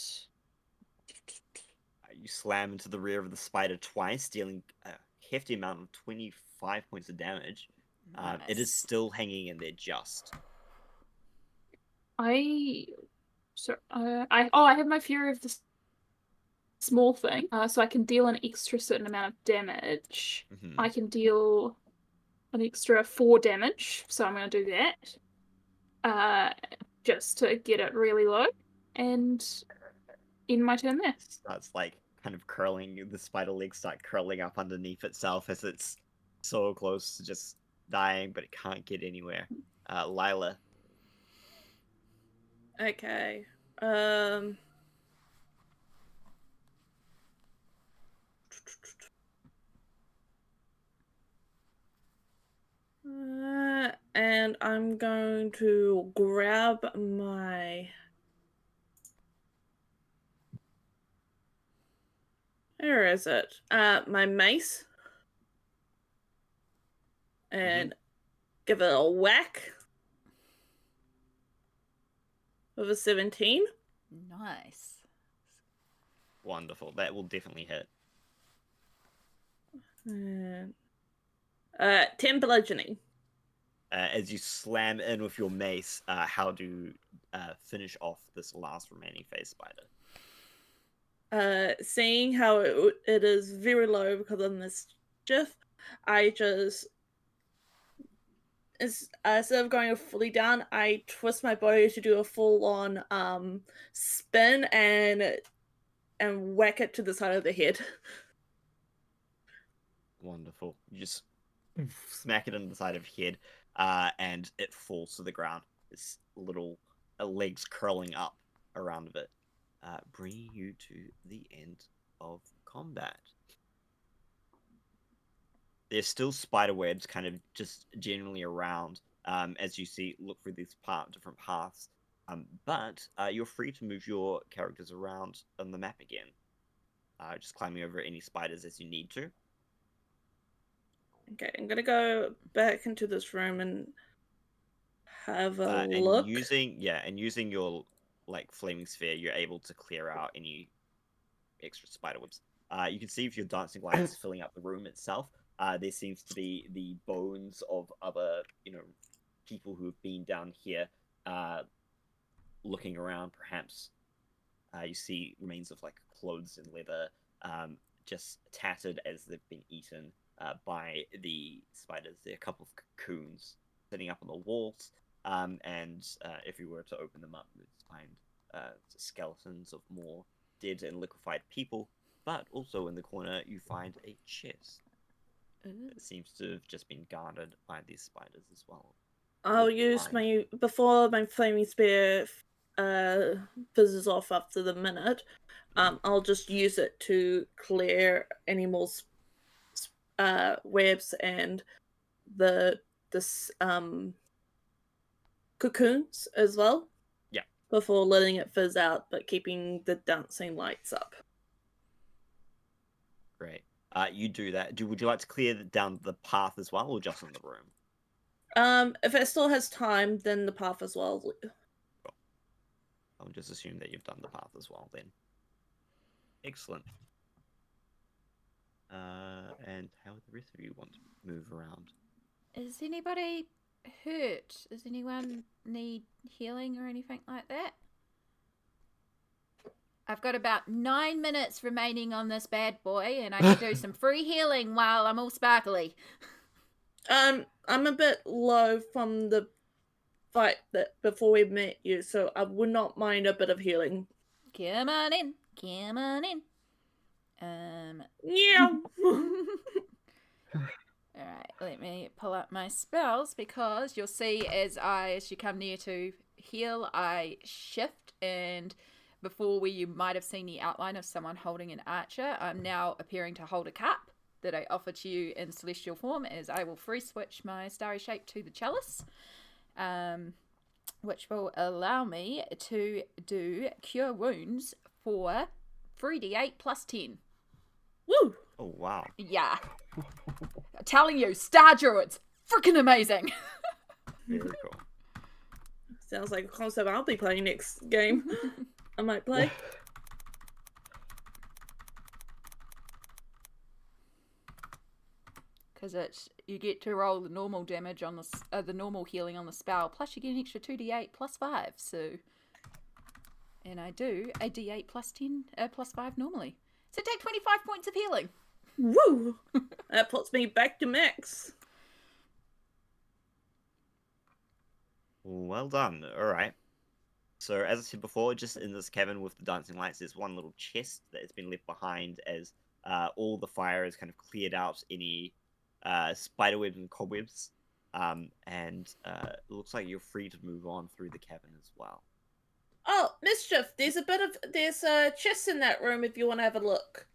you slam into the rear of the spider twice, dealing a hefty amount of 25 points of damage. Nice. It is still hanging in there just. I have my Fury of the Small thing, so I can deal an extra certain amount of damage. Mm-hmm. I can deal an extra 4 damage, so I'm going to do that. Just to get it really low, and in my turn there. Starts like kind of curling, the spider legs start curling up underneath itself as it's so close to just dying, but it can't get anywhere. Lila. Okay. And I'm going to grab my... Where is it? My mace. And give it a whack. With a 17. Nice. Wonderful. That will definitely hit. And 10 bludgeoning. As you slam in with your mace, how do finish off this last remaining phase spider? Seeing how it is very low because of Mischief, I just... instead of going fully down, I twist my body to do a full-on spin and whack it to the side of the head. Wonderful. You just smack it into the side of your head, and it falls to the ground. Its little legs curling up around it, bringing you to the end of combat. There's still spider webs kind of just generally around, as you look through these different paths. But you're free to move your characters around on the map again. Just climbing over any spiders as you need to. Okay, I'm gonna go back into this room and have a and look. using your like flaming sphere, you're able to clear out any extra spider webs. You can see if your dancing light is filling up the room itself. There seems to be the bones of other, people who have been down here, looking around. Perhaps you see remains of like clothes and leather, just tattered as they've been eaten by the spiders. There are a couple of cocoons sitting up on the walls, and if you were to open them up, you would find skeletons of more dead and liquefied people. But also in the corner, you find a chest. It seems to have just been guarded by these spiders as well. I'll use before my flaming spear fizzes off after the minute. I'll just use it to clear any more webs and the cocoons as well. Yeah. Before letting it fizz out, but keeping the dancing lights up. Great. You do that. Would you like to clear down the path as well, or just in the room? If it still has time, then the path as well. Cool. I'll just assume that you've done the path as well then. Excellent. And how would the rest of you want to move around? Is anybody hurt? Does anyone need healing or anything like that? I've got about 9 minutes remaining on this bad boy, and I can do some free healing while I'm all sparkly. I'm a bit low from the fight that before we met you, so I would not mind a bit of healing. Come on in. Come on in. Yeah. Alright, let me pull up my spells, because you'll see as you come near to heal, I shift, and before where you might have seen the outline of someone holding an archer, I'm now appearing to hold a cup that I offer to you in celestial form, as I will free switch my starry shape to the chalice, which will allow me to do cure wounds for 3d8 plus 10. Woo! Oh, wow. Yeah. I'm telling you, Star Druid's freaking amazing. Very cool. Sounds like a concept I'll be playing next game. I might play. Because you get to roll the normal damage on the normal healing on the spell, plus you get an extra 2d8 plus 5. So, and I do a d8 plus 10 plus 5 normally. So take 25 points of healing. Woo! That puts me back to max. Well done. All right. So, as I said before, just in this cabin with the dancing lights, there's one little chest that has been left behind as all the fire has kind of cleared out any spiderwebs and cobwebs. And it looks like you're free to move on through the cabin as well. Oh, Mischief, there's a chest in that room if you want to have a look.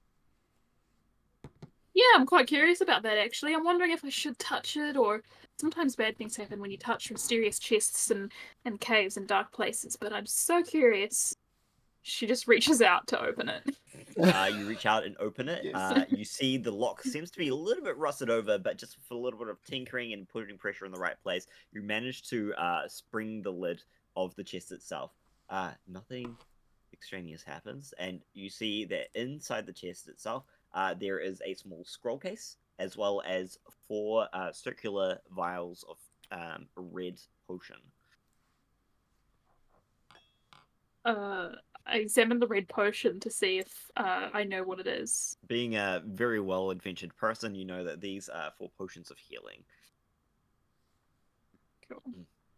Yeah, I'm quite curious about that, actually. I'm wondering if I should touch it, or sometimes bad things happen when you touch mysterious chests and caves and dark places, but I'm so curious. She just reaches out to open it. You reach out and open it. Yes. You see the lock seems to be a little bit rusted over, but just with a little bit of tinkering and putting pressure in the right place, you manage to spring the lid of the chest itself. Nothing extraneous happens, and you see that inside the chest itself, there is a small scroll case, as well as 4 circular vials of red potion. I examined the red potion to see if I know what it is. Being a very well-adventured person, you know that these are 4 potions of healing. Cool.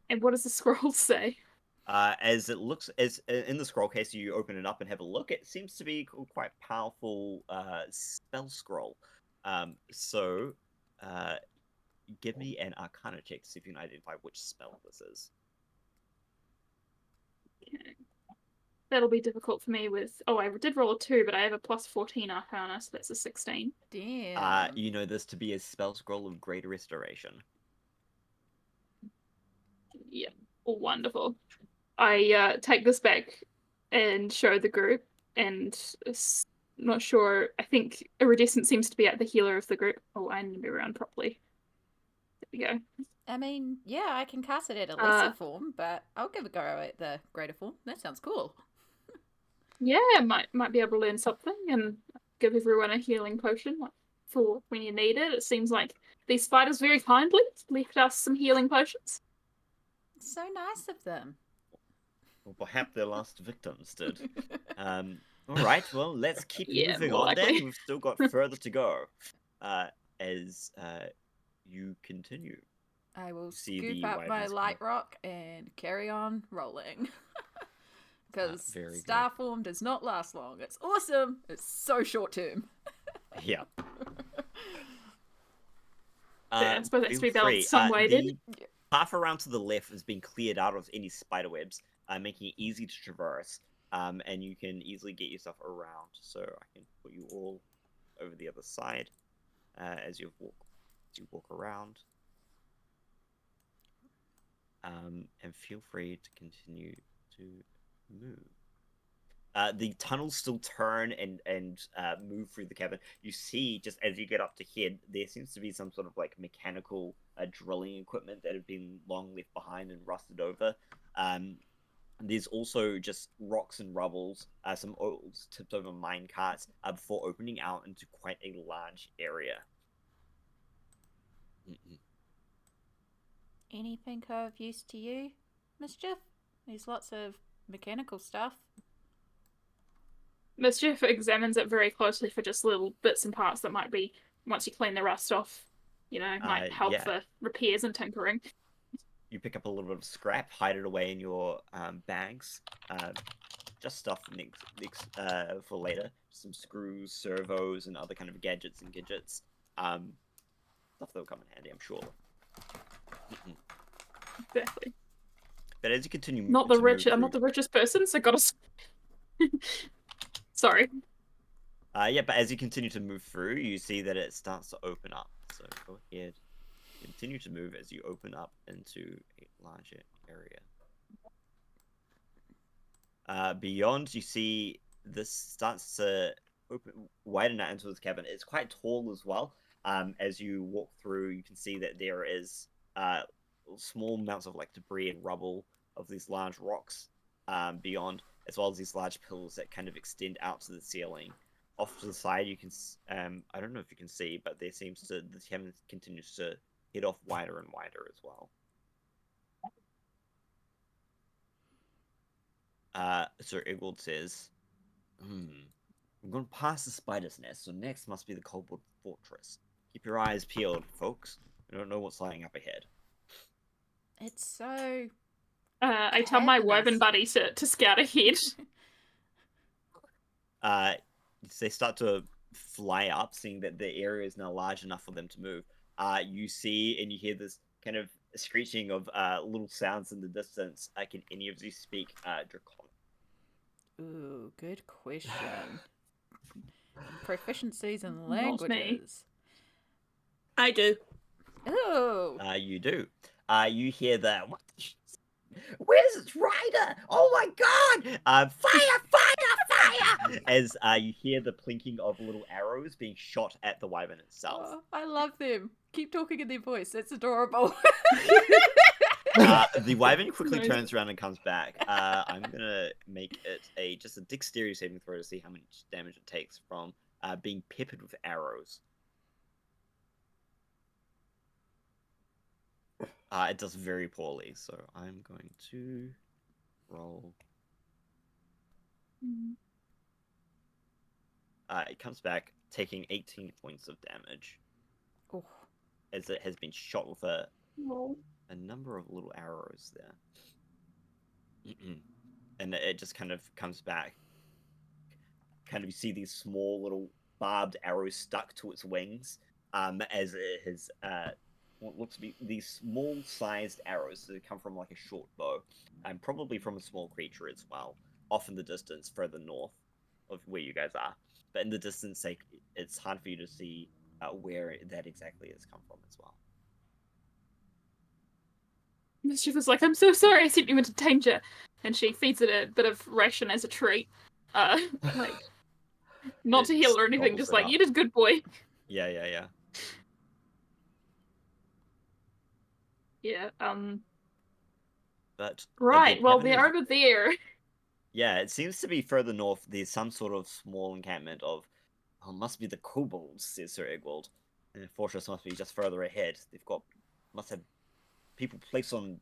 And what does the scroll say? As it looks, as in the scroll case, you open it up and have a look. It seems to be quite powerful spell scroll. So, give me an Arcana check to see if you can identify which spell this is. Okay. That'll be difficult for me with... Oh, I did roll a 2, but I have a plus 14 Arcana, so that's a 16. Damn. You know this to be a spell scroll of Greater Restoration. Yeah. Oh, wonderful. I take this back and show the group, and not sure. I think Iridescent seems to be at the healer of the group. Oh, I need to be around properly. There we go. I mean, yeah, I can cast it at a lesser form, but I'll give it a go at the greater form. That sounds cool. Yeah, might be able to learn something and give everyone a healing potion for when you need it. It seems like these spiders very kindly left us some healing potions. So nice of them. Well, perhaps their last victims did. All right, well, let's keep moving more on likely. then. We've still got further to go. As you continue. I will See scoop the up my wyverns light rock and carry on rolling. Because very star form does not last long. It's awesome. It's so short term. Yeah. I suppose that's to be feel free. balanced some way, The path around to the left has been cleared out of any spider webs, making it easy to traverse. And you can easily get yourself around. So I can put you all over the other side as you walk around. And feel free to continue to move. The tunnels still turn and move through the cavern. You see, just as you get up to head, there seems to be some sort of like mechanical drilling equipment that have been long left behind and rusted over. There's also just rocks and rubbles, some old tipped over mine carts before opening out into quite a large area. Anything of use to you, Mischief? There's lots of mechanical stuff. Mischief examines it very closely for just little bits and parts that might be, once you clean the rust off, might help for repairs and tinkering. You pick up a little bit of scrap, hide it away in your bags. Just stuff for later. Some screws, servos, and other kind of gadgets and gadgets. Stuff that will come in handy, I'm sure. Exactly. But as you continue, I'm not the richest person, so gotta. Sorry. But as you continue to move through, you see that it starts to open up. So go ahead, continue to move as you open up into a larger area. Beyond, you see this starts to widen out into this cavern. It's quite tall as well. As you walk through, you can see that there is small amounts of like debris and rubble of these large rocks beyond, as well as these large pillars that kind of extend out to the ceiling. Off to the side, you can I don't know if you can see, but the cavern continues to head off wider and wider as well. So Igwald says, we're going past the spider's nest, so next must be the Kobold Fortress. Keep your eyes peeled, folks. We don't know what's lying up ahead. It's so... I tell my woven buddy to scout ahead. They start to fly up, seeing that the area is now large enough for them to move. You see and you hear this kind of screeching of little sounds in the distance. Can any of you speak Draconic? Ooh, good question. Proficiencies in Not me. languages. I do. Ooh. You do. You hear the... What? Where's this rider? Oh my god! Fire! Fire! As you hear the plinking of little arrows being shot at the wyvern itself. Oh, I love them. Keep talking in their voice. It's adorable. The wyvern quickly turns around and comes back. I'm gonna make it just a dexterity saving throw to see how much damage it takes from being peppered with arrows. It does very poorly, so I'm going to roll. It comes back taking 18 points of damage. Oh. As it has been shot with a number of little arrows there. And it just kind of comes back. Kind of you see these small little barbed arrows stuck to its wings as it has... what looks to be these small-sized arrows that come from like a short bow, and probably from a small creature as well, off in the distance further north of where you guys are. But in the distance, it's hard for you to see where that exactly has come from as well. Mischief was like, "I'm so sorry, I sent you into danger," and she feeds it a bit of ration as a treat, like not to heal or anything, just like, "You did good, boy." Yeah. Yeah. But Right. Well, haven't they're over there. Yeah, it seems to be further north. There's some sort of small encampment of, oh, must be the kobolds, says Sir Egwald. And the fortress must be just further ahead. Must have people placed on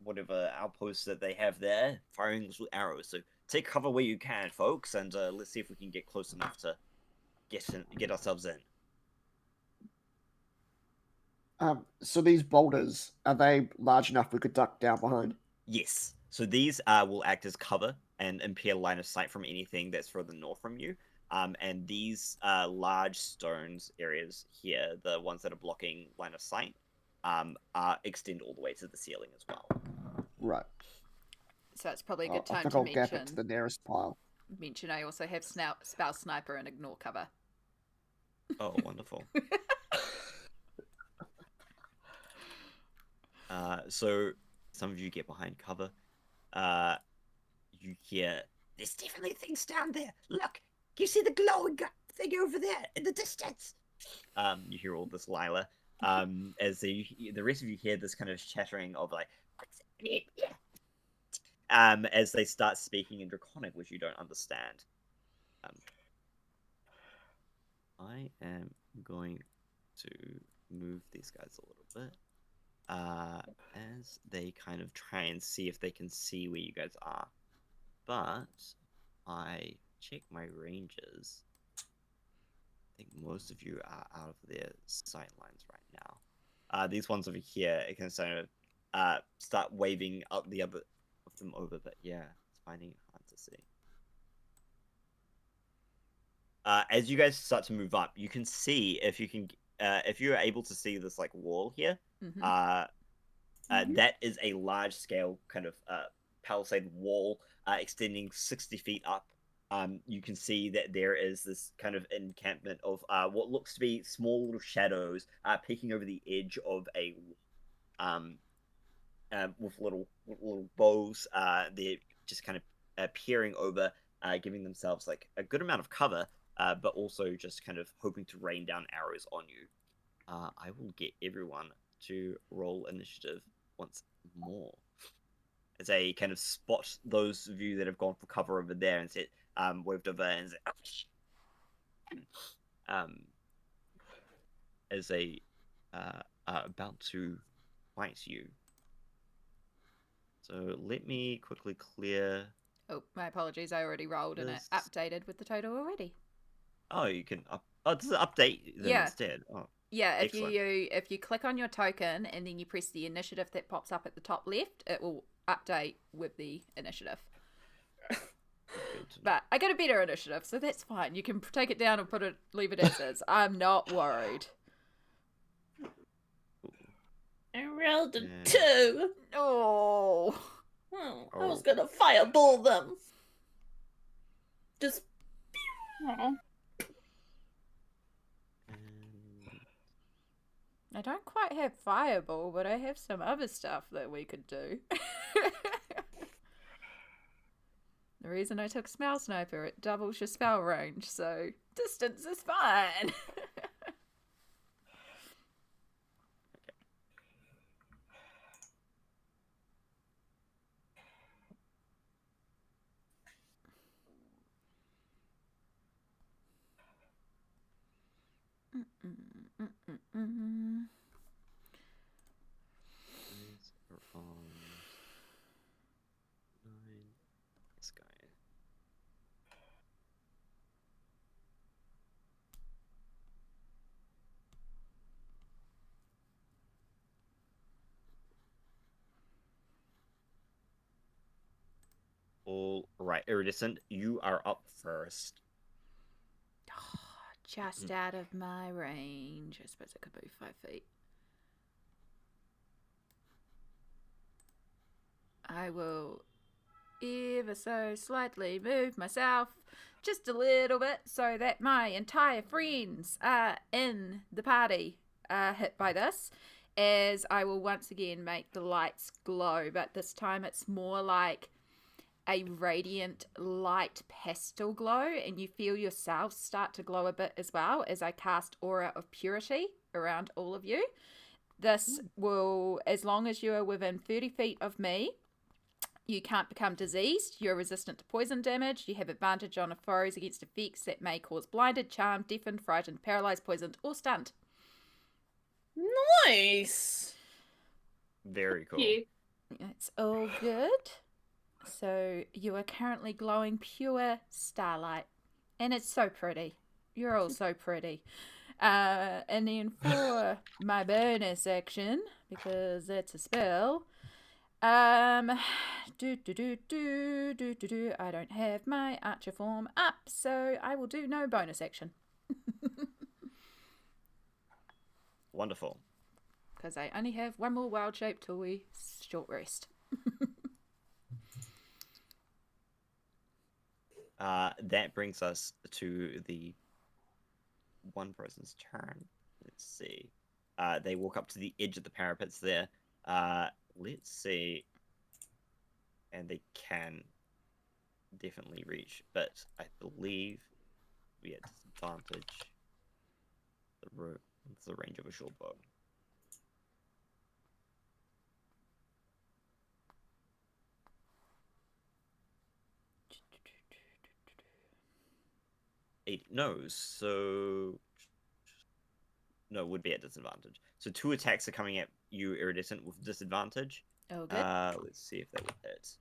whatever outposts that they have there, firing little arrows. So take cover where you can, folks, and let's see if we can get close enough to get ourselves in. So these boulders, are they large enough we could duck down behind? Yes. So these will act as cover and impede line of sight from anything that's further north from you. And these large stones areas here, the ones that are blocking line of sight, extend all the way to the ceiling as well. Right. So that's probably a good I time think to I'll gap it to mention. the nearest pile. Mention I also have spell sniper and ignore cover. Oh, wonderful. So some of you get behind cover. You hear, there's definitely things down there. Look, you see the glowing thing over there in the distance. You hear all this, Lila. As the rest of you hear this kind of chattering of like, what's it? As they start speaking in Draconic, which you don't understand. I am going to move these guys a little bit. As they kind of try and see if they can see where you guys are. But I check my ranges. I think most of you are out of their sight lines right now. These ones over here, it can sort of start waving up the other of them over, but yeah, it's finding it hard to see. As you guys start to move up, you can see if you're able to see this like wall here. That is a large scale kind of palisade wall extending 60 feet up. You can see that there is this kind of encampment of what looks to be small little shadows peeking over the edge of a with little bows. They're just kind of peering over, giving themselves like a good amount of cover, but also just kind of hoping to rain down arrows on you. I will get everyone to roll initiative once more. As I kind of spot those of you that have gone for cover over there and said, waved over and said, as they are about to fight you. So let me quickly clear. Oh, my apologies. I already rolled and it updated with the total already. Oh, you can does it update them instead? Oh. Yeah, if you click on your token and then you press the initiative that pops up at the top left, it will update with the initiative. But I got a better initiative, so that's fine. You can take it down and leave it as is. I'm not worried. I rolled a 2. Oh. I was gonna fireball them. Just. Aww. I don't quite have fireball, but I have some other stuff that we could do. The reason I took spell sniper, it doubles your spell range, so distance is fine. This guy. All right, Iridescent, you are up first. Oh, just out of my range. I suppose I could move 5 feet. I will ever so slightly move myself just a little bit so that my entire friends in the party are hit by this, as I will once again make the lights glow, but this time it's more like a radiant light pastel glow, and you feel yourselves start to glow a bit as well as I cast Aura of Purity around all of you. This will, as long as you are within 30 feet of me, you can't become diseased. You're resistant to poison damage. You have advantage on foes against effects that may cause blinded, charmed, deafened, frightened, paralyzed, poisoned, or stunned. Nice. Very cool. Yeah. It's all good. So you are currently glowing pure starlight. And it's so pretty. You're all so pretty. And then for my bonus action, because that's a spell, I don't have my archer form up, so I will do no bonus action. Wonderful. Because I only have one more wild shape till we short rest. That brings us to the one person's turn. Let's see. They walk up to the edge of the parapets there. Let's see. And they can definitely reach, but I believe we had disadvantage. It's the range of a short bow. No, would be at disadvantage. So 2 attacks are coming at you, Iridescent, with disadvantage. Oh, good. Let's see if that will hit.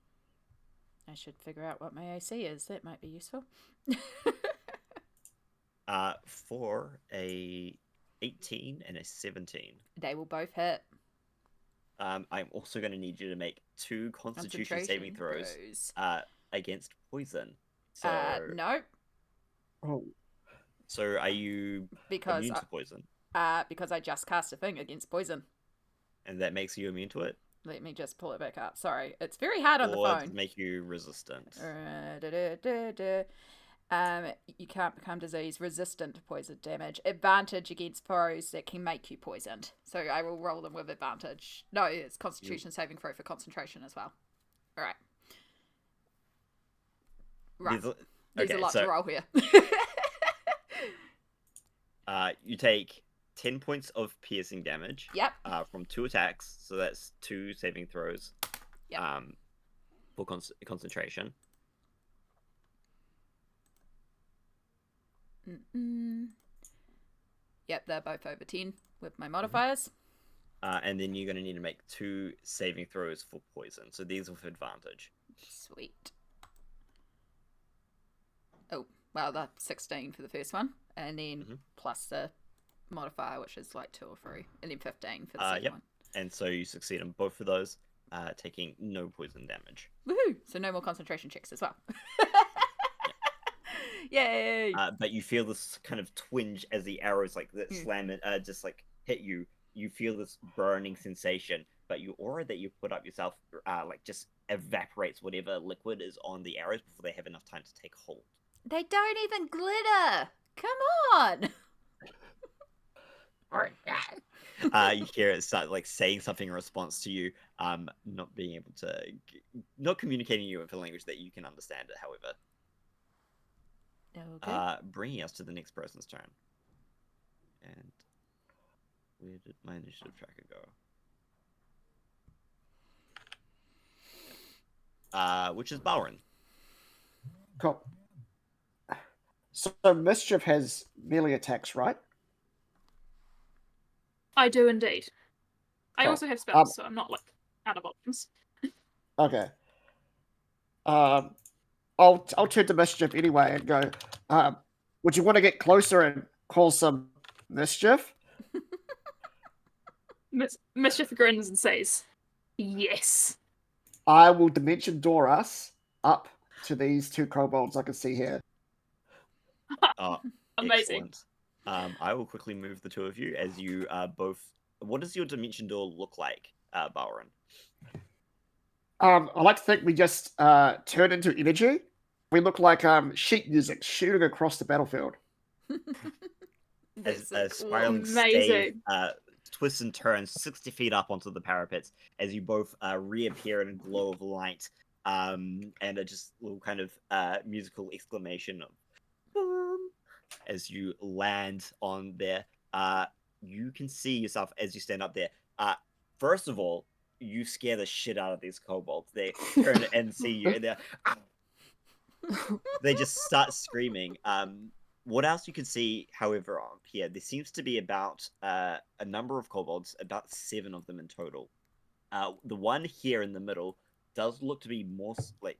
I should figure out what my AC is. That might be useful. For a 18 and a 17. They will both hit. I'm also going to need you to make 2 Constitution saving throws against poison. So no. Oh. So are you immune to poison? Because I just cast a thing against poison. And that makes you immune to it? Let me just pull it back up. Sorry, it's very hard on the Or phone. does it make you resistant? You can't become disease resistant to poison damage. Advantage against foes that can make you poisoned. So I will roll them with advantage. No, it's Constitution saving throw for concentration as well. All right. Right. There's a lot to roll here. You take 10 points of piercing damage. Yep. From 2 attacks, so that's 2 saving throws. Yep. For concentration. Yep, they're both over 10 with my modifiers. And then you're going to need to make 2 saving throws for poison. So these are with advantage. Sweet. Oh, well, that's 16 for the first one. And then plus the modifier, which is like 2 or 3. And then 15 for the second one. And so you succeed on both of those, taking no poison damage. Woohoo! So no more concentration checks as well. Yay! But you feel this kind of twinge as the arrows like that slam it, just like hit you. You feel this burning sensation, but your aura that you put up yourself, like just evaporates whatever liquid is on the arrows before they have enough time to take hold. They don't even glitter. Come on. You hear it start like saying something in response to you, not being able to, not communicating you with a language that you can understand it. However. Okay. Bringing us to the next person's turn. And where did my initiative tracker go? Which is Balren. Cool. So Mischief has melee attacks, right? I do indeed. I Cool. also have spells, so I'm not like out of options. Okay. I'll turn to Mischief anyway and go, would you want to get closer and call some mischief? Mischief grins and says, yes. I will dimension door us up to these 2 kobolds I can see here. Amazing. Excellent. I will quickly move the 2 of you as you both... What does your dimension door look like, Balren? I like to think we just turn into energy. We look like sheet music shooting across the battlefield. As a spiraling stave twists and turns 60 feet up onto the parapets as you both reappear in a glow of light and a just little kind of musical exclamation of as you land on there. You can see yourself as you stand up there. First of all, you scare the shit out of these kobolds. They turn and see you, and they just start screaming. What else you can see, however, on here, there seems to be about a number of kobolds, about 7 of them in total. The one here in the middle does look to be more like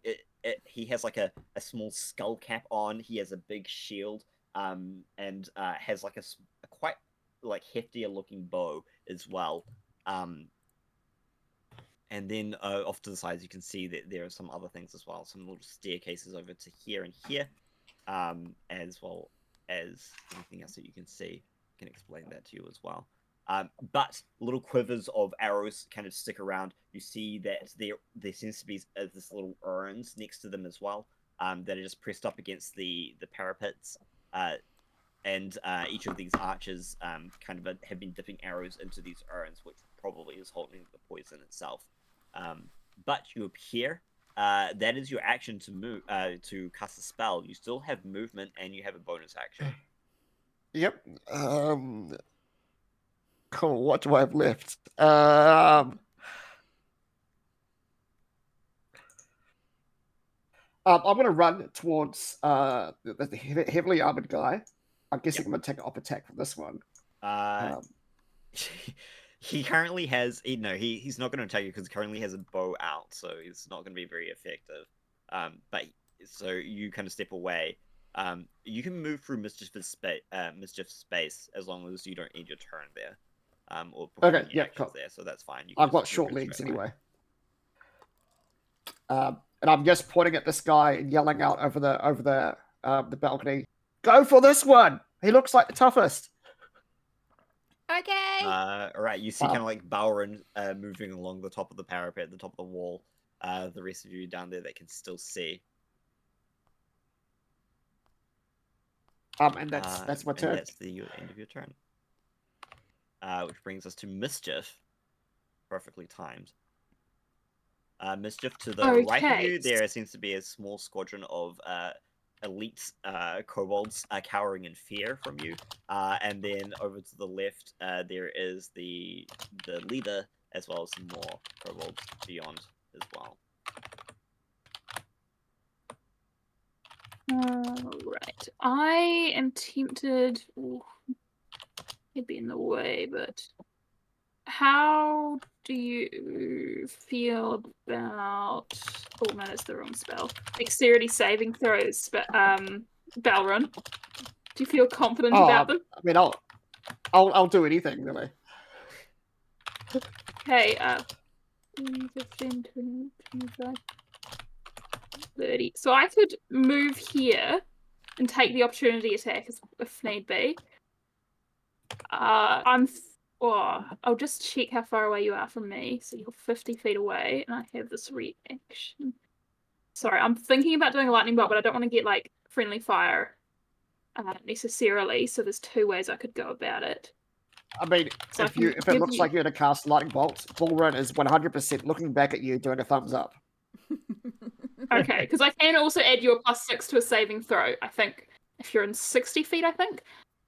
he has like a small skull cap on. He has a big shield, and has like a quite like heftier looking bow as well. And then off to the sides, you can see that there are some other things as well. Some little staircases over to here and here, as well as anything else that you can see. I can explain that to you as well. But little quivers of arrows kind of stick around. You see that there seems to be this little urns next to them as well, that are just pressed up against the parapets. And each of these archers kind of have been dipping arrows into these urns, which probably is holding the poison itself. But you appear. That is your action to move to cast a spell. You still have movement and you have a bonus action. Yep. Cool. What do I have left? I'm going to run towards the heavily armored guy. I'm guessing I'm going to take an up attack from this one. He currently has, he's not going to attack you because he currently has a bow out, so it's not going to be very effective. But so you kind of step away. You can move through Mischief's space as long as you don't end your turn there. Or okay, yeah, cool. There, so that's fine. I've got short legs anyway. And I'm just pointing at this guy and yelling out over the balcony. Go for this one! He looks like the toughest. Okay. All right. You see kind of like Balren moving along the top of the parapet, the top of the wall. The rest of you down there that can still see. And that's my turn. And that's the end of your turn. Which brings us to Mischief. Perfectly timed. Mischief, to the right of you, there seems to be a small squadron of elite kobolds cowering in fear from you. And then over to the left, there is the leader, as well as some more kobolds beyond as well. Right. I am tempted. He'd be in the way, but how do you feel about? Oh no, that's the wrong spell. Dexterity saving throws, but Balren. Do you feel confident about them? I mean, I'll do anything really. Okay. 15, 20, 25, 30. So I could move here and take the opportunity attack if need be. I'll just check how far away you are from me. So you're 50 feet away, and I have this reaction. Sorry, I'm thinking about doing a lightning bolt, but I don't want to get like friendly fire necessarily. So there's 2 ways I could go about it. I mean, so if it looks like you're going to cast lightning bolt, Balren is 100% looking back at you, doing a thumbs up. Okay, because I can also add you a +6 to a saving throw. I think if you're in 60 feet,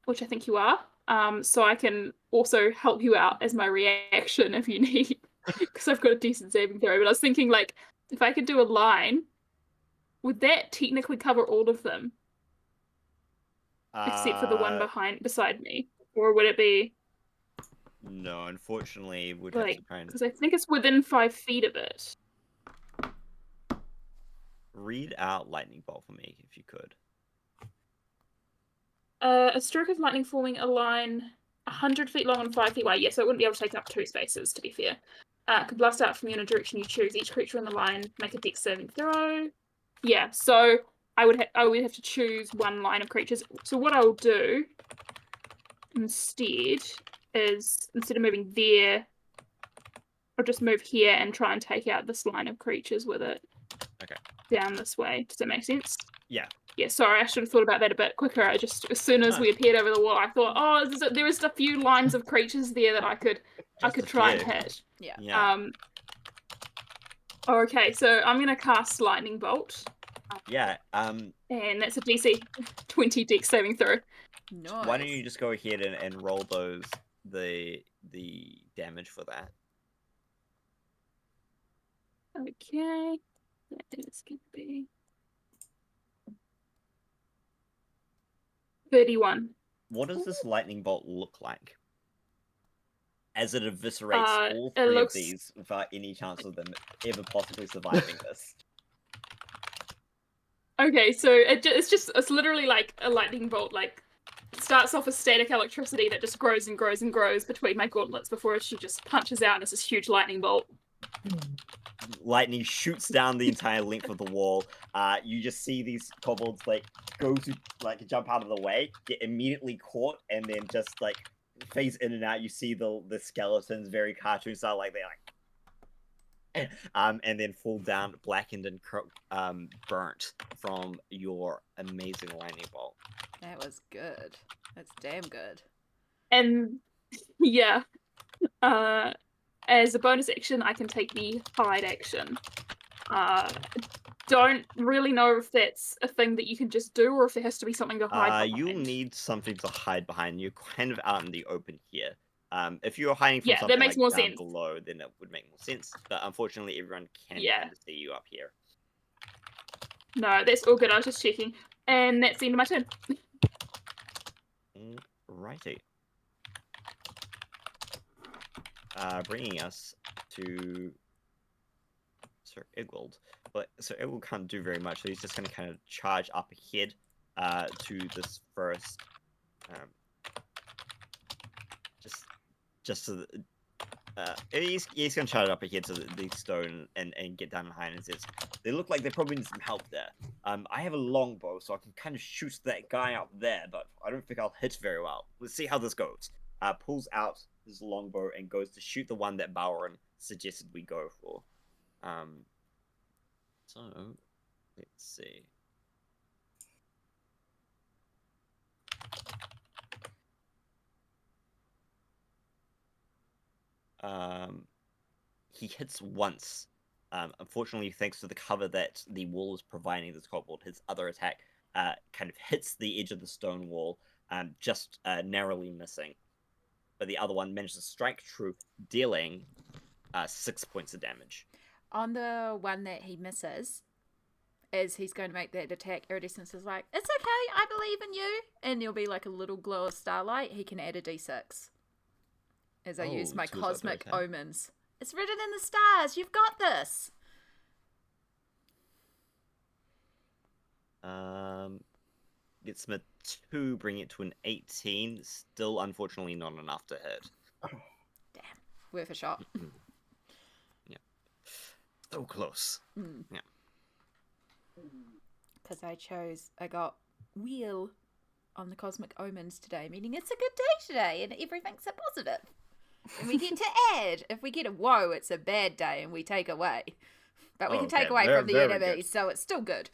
which I think you are. So I can also help you out as my reaction if you need, because I've got a decent saving throw. But I was thinking, like, if I could do a line, would that technically cover all of them, except for the one beside me, or would it be? No, unfortunately, would have to try and because I think it's within 5 feet of it. Read out lightning bolt for me if you could. A stroke of lightning forming a line 100 feet long and 5 feet wide. Yes, so it wouldn't be able to take up 2 spaces, to be fair. Could blast out from you in a direction you choose. Each creature in the line make a dex saving throw. Yeah, so I would have to choose one line of creatures. So what I'll do instead is, instead of moving there, I'll just move here and try and take out this line of creatures with it. Okay. Down this way. Does that make sense? Yeah. Yeah, sorry, I should have thought about that a bit quicker. I just, as soon as we appeared over the wall, I thought, oh, there was a few lines of creatures there that I could try and hit. Yeah. Okay, so I'm gonna cast lightning bolt. Yeah. And that's a DC 20 dex saving throw. Nice. Why don't you just go ahead and roll the damage for that. Okay. That is going to be 31. What does this lightning bolt look like? As it eviscerates all it three looks- of these without any chance of them ever possibly surviving this. Okay, so it's literally like a lightning bolt, like starts off as static electricity that just grows and grows and grows between my gauntlets before she just punches out and it's this huge lightning bolt. Lightning shoots down the entire length of the wall. You just see these kobolds like go to like jump out of the way, get immediately caught, and then just like phase in and out. You see the skeletons very cartoon style, like they're like and then fall down blackened and burnt from your amazing lightning bolt. That was good. That's damn good. And yeah, as a bonus action, I can take the hide action. Don't really know if that's a thing that you can just do or if there has to be something to hide behind. You'll need something to hide behind. You're kind of out in the open here. If you're hiding from Yeah, that something makes like more down sense. below, then it would make more sense. But unfortunately, everyone can Yeah. kind of see you up here. No, that's all good. I was just checking. And that's the end of my turn. Righty. Bringing us to Sir Igwald. But Sir Igwald can't do very much, so he's just going to kind of charge up ahead to this first. Just to the. He's going to charge up ahead to the stone and get down behind and says, they look like they probably need some help there. I have a longbow, so I can kind of shoot that guy out there, but I don't think I'll hit very well. Let's see how this goes. Pulls out his longbow and goes to shoot the one that Balren suggested we go for. So, let's see. He hits once. Unfortunately, thanks to the cover that the wall is providing this kobold, his other attack kind of hits the edge of the stone wall, just narrowly missing. But the other one manages to strike true, dealing 6 points of damage. On the one that he misses, as he's going to make that attack, Iridescent is like, it's okay, I believe in you. And there'll be like a little glow of starlight. He can add a d6. As I use my to his other cosmic attack. omens. It's written in the stars. You've got this. Gets him a 2, bring it to an 18. Still, unfortunately, not enough to hit. Damn. Worth a shot. Yeah. So close. Yeah. Because I got wheel on the cosmic omens today, meaning it's a good day today and everything's a positive. And we get to add. If we get a woe, it's a bad day and we take away. But we can take away from the very enemy, good. so it's still good.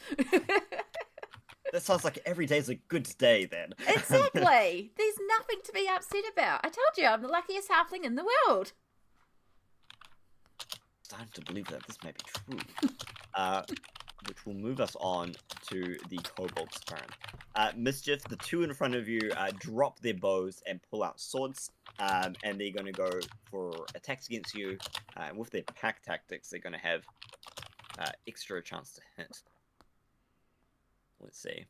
That sounds like every day's a good day then. Exactly. There's nothing to be upset about. I told you I'm the luckiest halfling in the world. Starting to believe that this may be true. Which will move us on to the kobold's turn. Mischief, the two in front of you drop their bows and pull out swords, and they're going to go for attacks against you. With their pack tactics, they're going to have extra chance to hit. Let's see.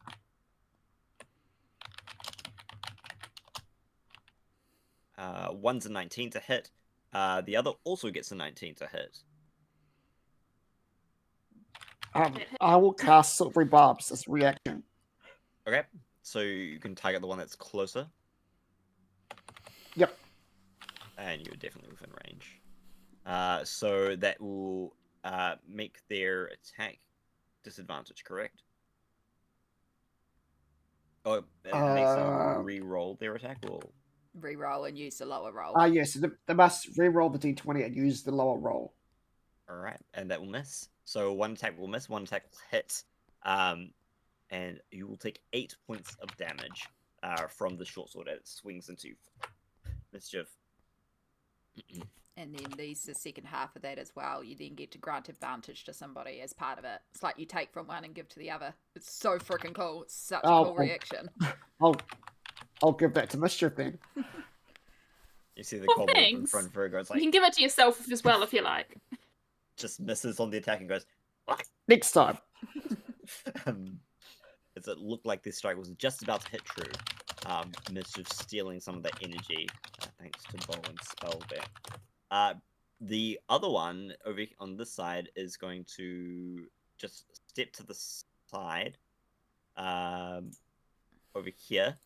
One's a 19 to hit. The other also gets a 19 to hit. I will cast Silvery Barbs as a reaction. Okay, so you can target the one that's closer. Yep. And you're definitely within range. So that will make their attack disadvantage, correct? Oh, it makes them re-roll their attack, or Reroll and use the lower roll. Yes, they must re-roll the d20 and use the lower roll. all right, and that will miss. So one attack will miss, one attack will hit, and you will take 8 points of damage from the short sword as it swings into Mischief. And then the second half of that as well. You then get to grant advantage to somebody as part of it. It's like you take from one and give to the other. It's so freaking cool. It's such a cool reaction. I'll give that to Mischief then. You see the Well, kobold in thanks. front of her goes You like, can give it to yourself as well if you like. just misses on the attack and goes, Next time. as it looked like this strike was just about to hit true. Mischief stealing some of that energy, thanks to Balren's spell there. The other one over on this side is going to just step to the side, over here,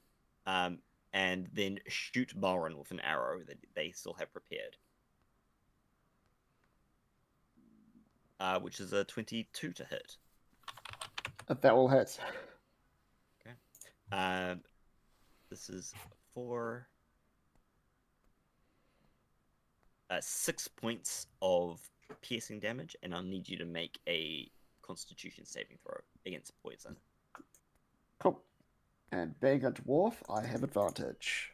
and then shoot Balren with an arrow that they still have prepared. Which is a 22 to hit. That all hits. Okay. This is for 6 points of piercing damage, and I'll need you to make a Constitution saving throw against poison. Cool. And being a dwarf, I have advantage.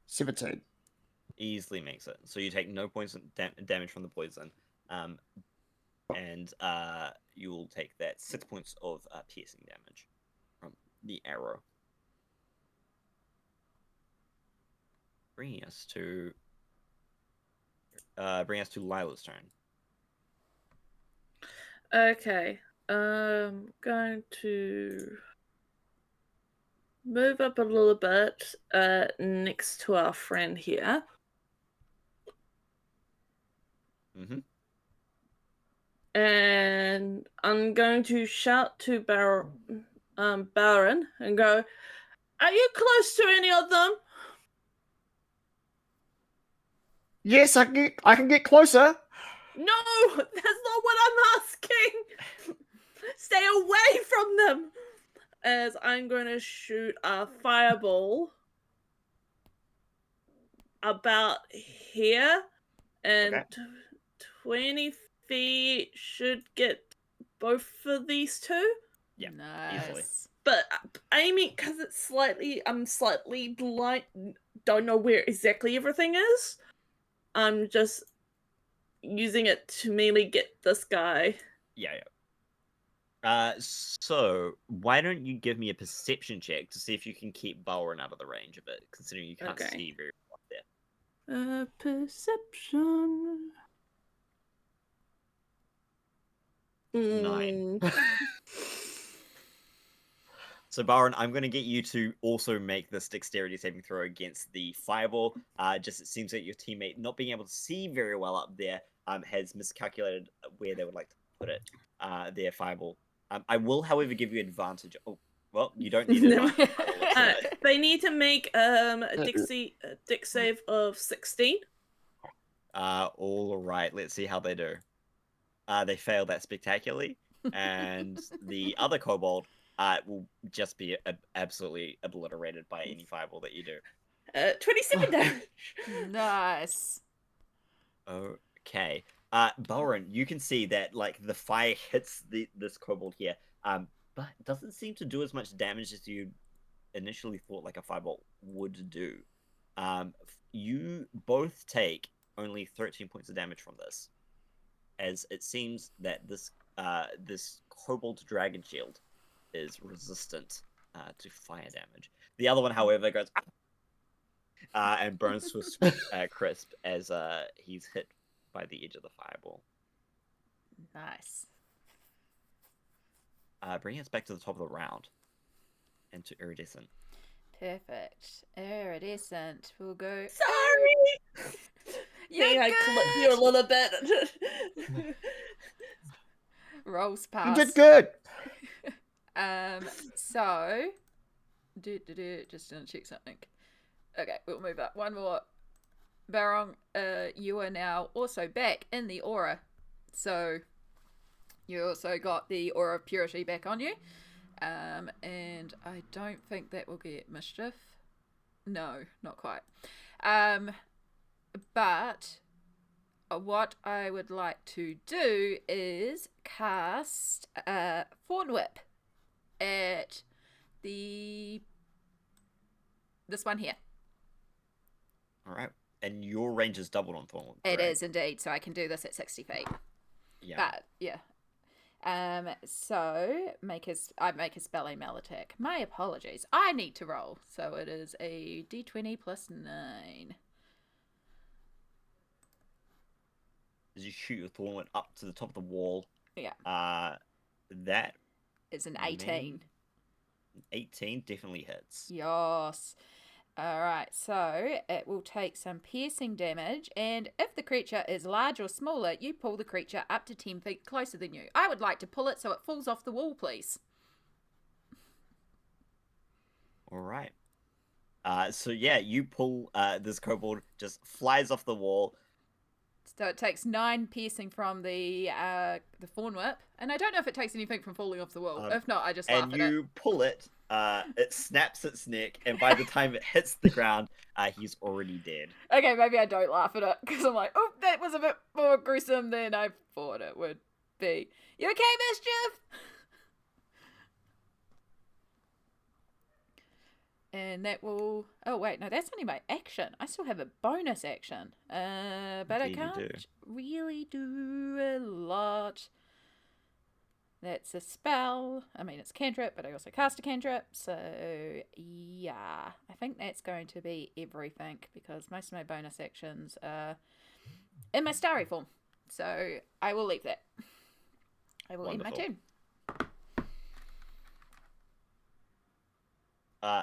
$17. Easily makes it. So you take no points damage from the poison, and you will take that 6 points of piercing damage from the arrow. Bringing us to Lila's turn. Okay. Going to move up a little bit next to our friend here. Mm-hmm. And I'm going to shout to Balren and go, "Are you close to any of them?" Yes, I can get closer. No, that's not what I'm asking. Stay away from them. As I'm going to shoot a fireball about here, and Okay. 20 feet should get both of these two. Yeah, Nice. easily. But aiming, because I'm slightly blind, don't know where exactly everything is. I'm just using it to mainly get this guy. Yeah. So why don't you give me a perception check to see if you can keep Balren out of the range of it, considering you can't Okay. see very well there. Perception. 9. So Balren, I'm going to get you to also make this dexterity saving throw against the fireball. Just it seems that your teammate not being able to see very well up there has miscalculated where they would like to put it. Their fireball. I will, however, give you advantage. Oh, well, you don't need advantage. They need to make a dex save of 16. All right. Let's see how they do. They fail that spectacularly, and the other kobold will just be absolutely obliterated by any fireball that you do. 27 damage. Nice. Okay. Balren, you can see that like the fire hits this kobold here, but it doesn't seem to do as much damage as you initially thought like a fireball would do. You both take only 13 points of damage from this, as it seems that this kobold dragon shield is resistant to fire damage. The other one, however, goes and burns to a crisp as he's hit by the edge of the fireball. Nice. Bringing us back to the top of the round and to Iridescent. Perfect. Iridescent will go. Sorry. You're I clipped you a little bit. Rolls You past. did good. So just gonna check something. Okay, we'll move up one more. Baron, you are now also back in the aura, so you also got the aura of purity back on you. And I don't think that will get Mischief. No, not quite. But what I would like to do is cast Thorn Whip at this one here. All right. And your range is doubled on Thorn. It is indeed, so I can do this at 60 feet. Yeah. But yeah. So I make a spelling mail attack. My apologies. I need to roll. So it is a d20 plus 9. As you shoot your thorn up to the top of the wall. Yeah. That It's an 18. 18 definitely hits. Yes. Alright, so it will take some piercing damage, and if the creature is large or smaller, you pull the creature up to 10 feet closer than you. I would like to pull it so it falls off the wall, please. Alright. So yeah, you pull this kobold, just flies off the wall. So it takes 9 piercing from the thorn whip, and I don't know if it takes anything from falling off the wall. If not, I just laugh at it. And you pull it, it snaps its neck, and by the time it hits the ground, he's already dead. Okay, maybe I don't laugh at it, because I'm like, oh, that was a bit more gruesome than I thought it would be. You okay, Mischief? And that will... Oh, wait, no, that's only my action. I still have a bonus action. But I can't really do a lot. That's a spell. I mean, it's a cantrip, but I also cast a cantrip. So, yeah. I think that's going to be everything, because most of my bonus actions are in my starry form. So, I will leave that. I will end my turn.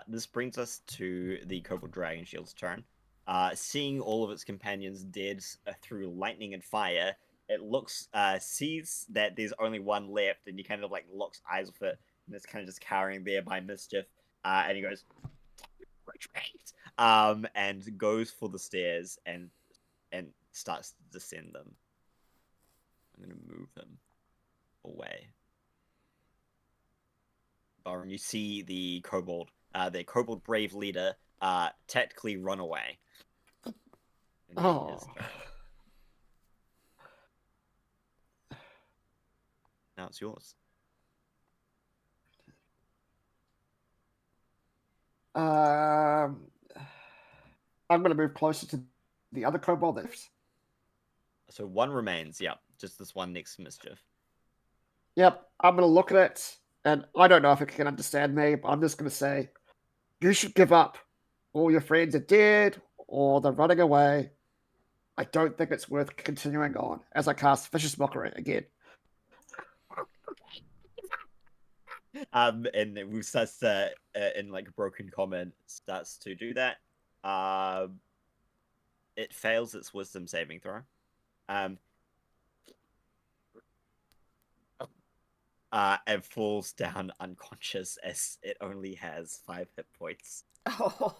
This brings us to the Kobold Dragon Shield's turn. Seeing all of its companions dead through lightning and fire, it sees that there's only one left, and he kind of like locks eyes with it, and it's kind of just cowering there by Mischief. And he goes, retreat, and goes for the stairs and starts to descend them. I'm gonna move him away. Balren, you see the kobold. The kobold brave leader tactically run away. Oh. Now it's yours. I'm going to move closer to the other kobold left. So one remains, yep. Just this one next to Mischief. Yep, I'm going to look at it, and I don't know if it can understand me, but I'm just going to say, you should give up. All your friends are dead, or they're running away. I don't think it's worth continuing on, as I cast Vicious Mockery again. And it starts to, in like broken common, starts to do that. It fails its wisdom saving throw. And falls down unconscious as it only has 5 hit points. Oh,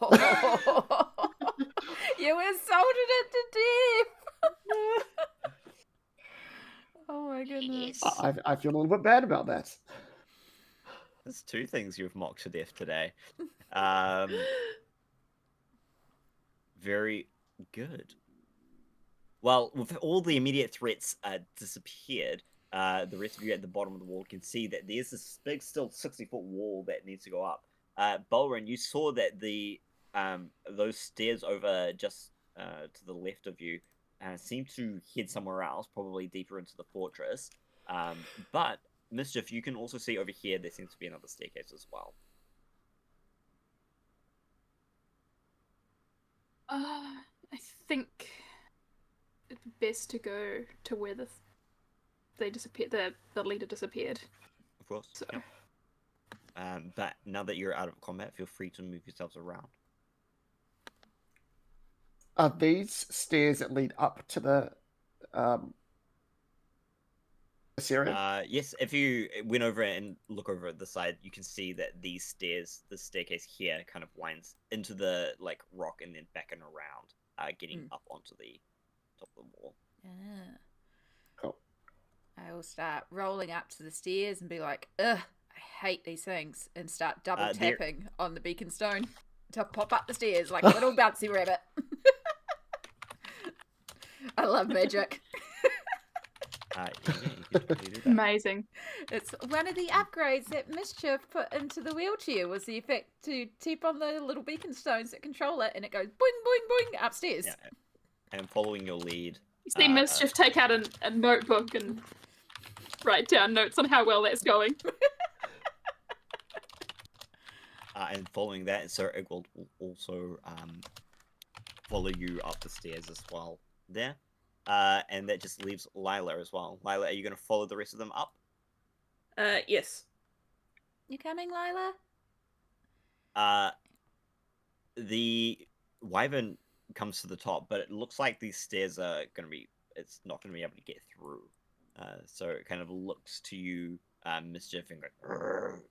you insulted it to death. Oh my goodness. I feel a little bit bad about that. There's 2 things you've mocked to death today. Very good. Well, with all the immediate threats disappeared, the rest of you at the bottom of the wall can see that there's this big, still 60-foot wall that needs to go up. Balren, you saw that the those stairs over just to the left of you seem to head somewhere else, probably deeper into the fortress. But Mischief, you can also see over here there seems to be another staircase as well. I think it'd be best to go to where they disappeared. The leader disappeared. Of course. So. Yep. But now that you're out of combat, feel free to move yourselves around. Are these stairs that lead up to the this area? Yes, if you went over and look over at the side, you can see that these stairs, the staircase here, kind of winds into the like rock and then back and around, getting up onto the top of the wall. Yeah. Cool. I will start rolling up to the stairs and be like, ugh, I hate these things, and start double tapping on the beacon stone to pop up the stairs like a little bouncy rabbit. I love magic. You can do that. Amazing. It's one of the upgrades that Mischief put into the wheelchair was the effect to tap on the little beacon stones that control it, and it goes boing, boing, boing upstairs. Yeah. And following your lead. You see Mischief take out a notebook and write down notes on how well that's going. And following that, Sir Igwald will also follow you up the stairs as well there. And that just leaves Lila as well. Lila, are you going to follow the rest of them up? Yes. You coming, Lila? The wyvern comes to the top, but it looks like these stairs are going to be... It's not going to be able to get through. So it kind of looks to you, Mischief, and goes... "Rrr."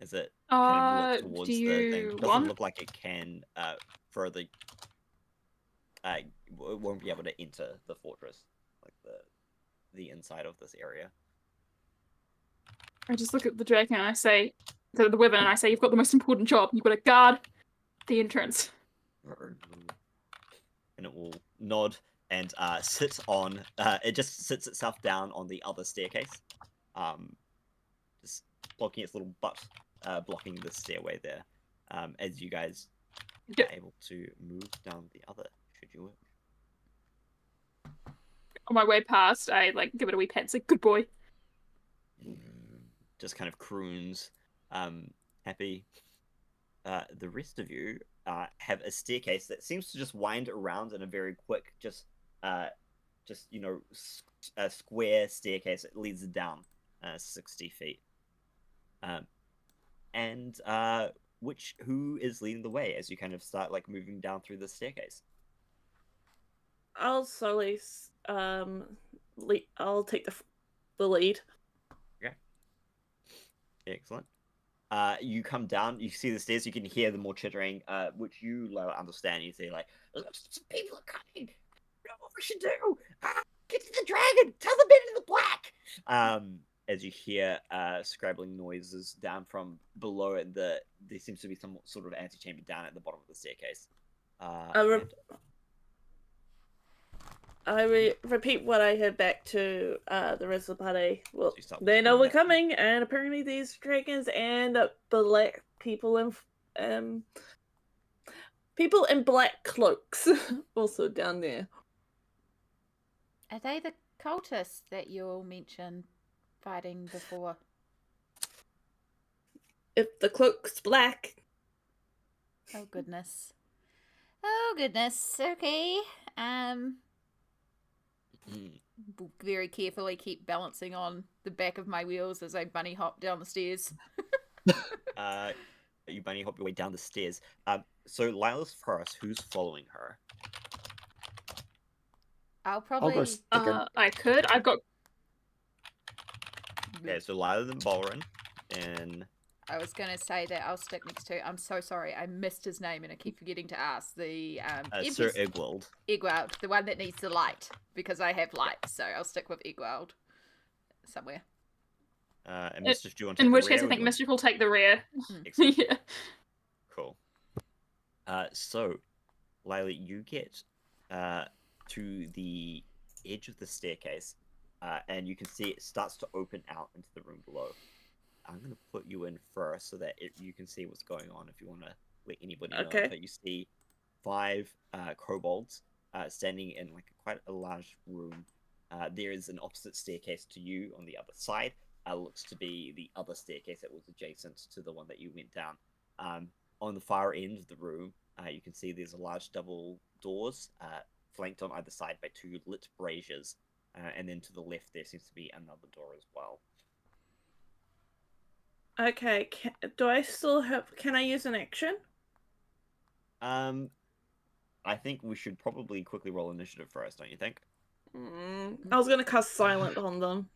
As it kind of looks towards the thing. It doesn't look like it can further... it won't be able to enter the fortress, like the inside of this area. I just look at the dragon and I say, to the wyvern, and I say, you've got the most important job. You've got to guard the entrance. And it will nod and sit on... it just sits itself down on the other staircase. Just blocking its little butt, blocking the stairway there. As you guys are able to move down the other, should you wish. On my way past, I like give it a wee pet, say, good boy. Just kind of croons, happy. The rest of you have a staircase that seems to just wind around in a very quick, a square staircase. It leads down 60 feet. Who is leading the way as you kind of start like moving down through the staircase? I'll slowly, I'll take the lead. Okay. Excellent. You come down, you see the stairs, you can hear the more chittering, which you understand. You see, like, some people are coming. I don't know what we should do. Get to the dragon. Tell them into the black. As you hear scrabbling noises down from below it, there seems to be some sort of antechamber down at the bottom of the staircase. I repeat what I heard back to the rest of the party. Well, So they know we're coming, and apparently these dragons and black people in black cloaks also down there. Are they the cultists that you all mentioned fighting before? If the cloak's black. Oh goodness. Oh goodness. Okay. Very carefully keep balancing on the back of my wheels as I bunny hop down the stairs. You bunny hop your way down the stairs. So Lila's first. Who's following her? I'll probably... go second. I could. I've got... Okay, so Lila then Balren, and... I was going to say that I'll stick next to... I'm so sorry. I missed his name and I keep forgetting to ask. The Sir Igwald. Igwald, the one that needs the light, because I have light, so I'll stick with Igwald somewhere. And Mischief, do you want to take In the which rear, case, I or think do you want- Mischief will take the rear. Excellent. Yeah. Cool. So, Lila, you get to the edge of the staircase, and you can see it starts to open out into the room below. I'm going to put you in first so that you can see what's going on if you want to let anybody know. Okay. But you see 5 kobolds standing in like quite a large room. There is an opposite staircase to you on the other side. Looks to be the other staircase that was adjacent to the one that you went down. On the far end of the room, you can see there's a large double doors flanked on either side by 2 lit braziers. And then to the left, there seems to be another door as well. Okay, do I still have... Can I use an action? I think we should probably quickly roll initiative first, don't you think? I was going to cast Silent on them.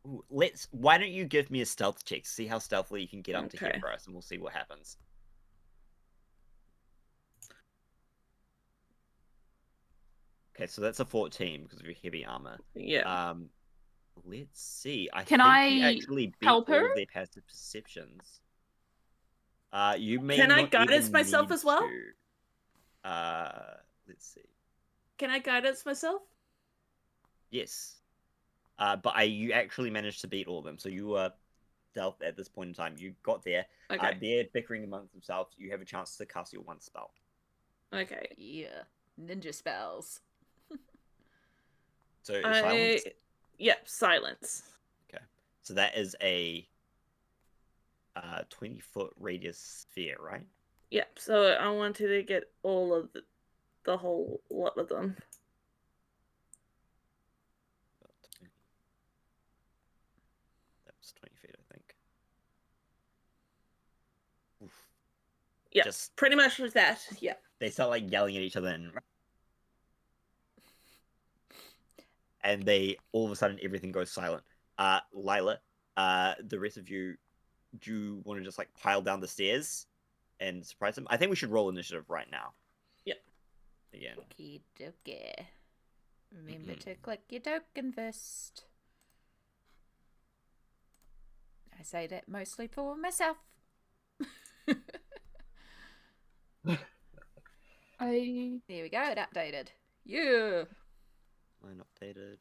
Ooh, why don't you give me a stealth check to see how stealthily you can get up to here Okay. first, and we'll see what happens. Okay, so that's a 14 because of your heavy armor. Yeah. Let's see. I Can think I you actually beat help all her? of their passive perceptions. You may Can I not guidance even myself need as well? to. Let's see. Can I guidance myself? Yes. But you actually managed to beat all of them, so you were stealth at this point in time. You got there. Okay. They're bickering amongst themselves. You have a chance to cast your one spell. Okay. Yeah. ninja spells. So silence. Yep, silence. Okay. So that is a 20-foot radius sphere, right? Yep. So I wanted to get all of the whole lot of them. That's 20 feet, I think. Oof. Yeah, Just pretty much like that. Yeah. they start like yelling at each other, and they all of a sudden everything goes silent. Lila, the rest of you, do you want to just like pile down the stairs and surprise them? I think we should roll initiative right now. Yep. Again. Okie dokie. Remember to click your token first. I say that mostly for myself. There we go, it updated. Yeah. Mine updated.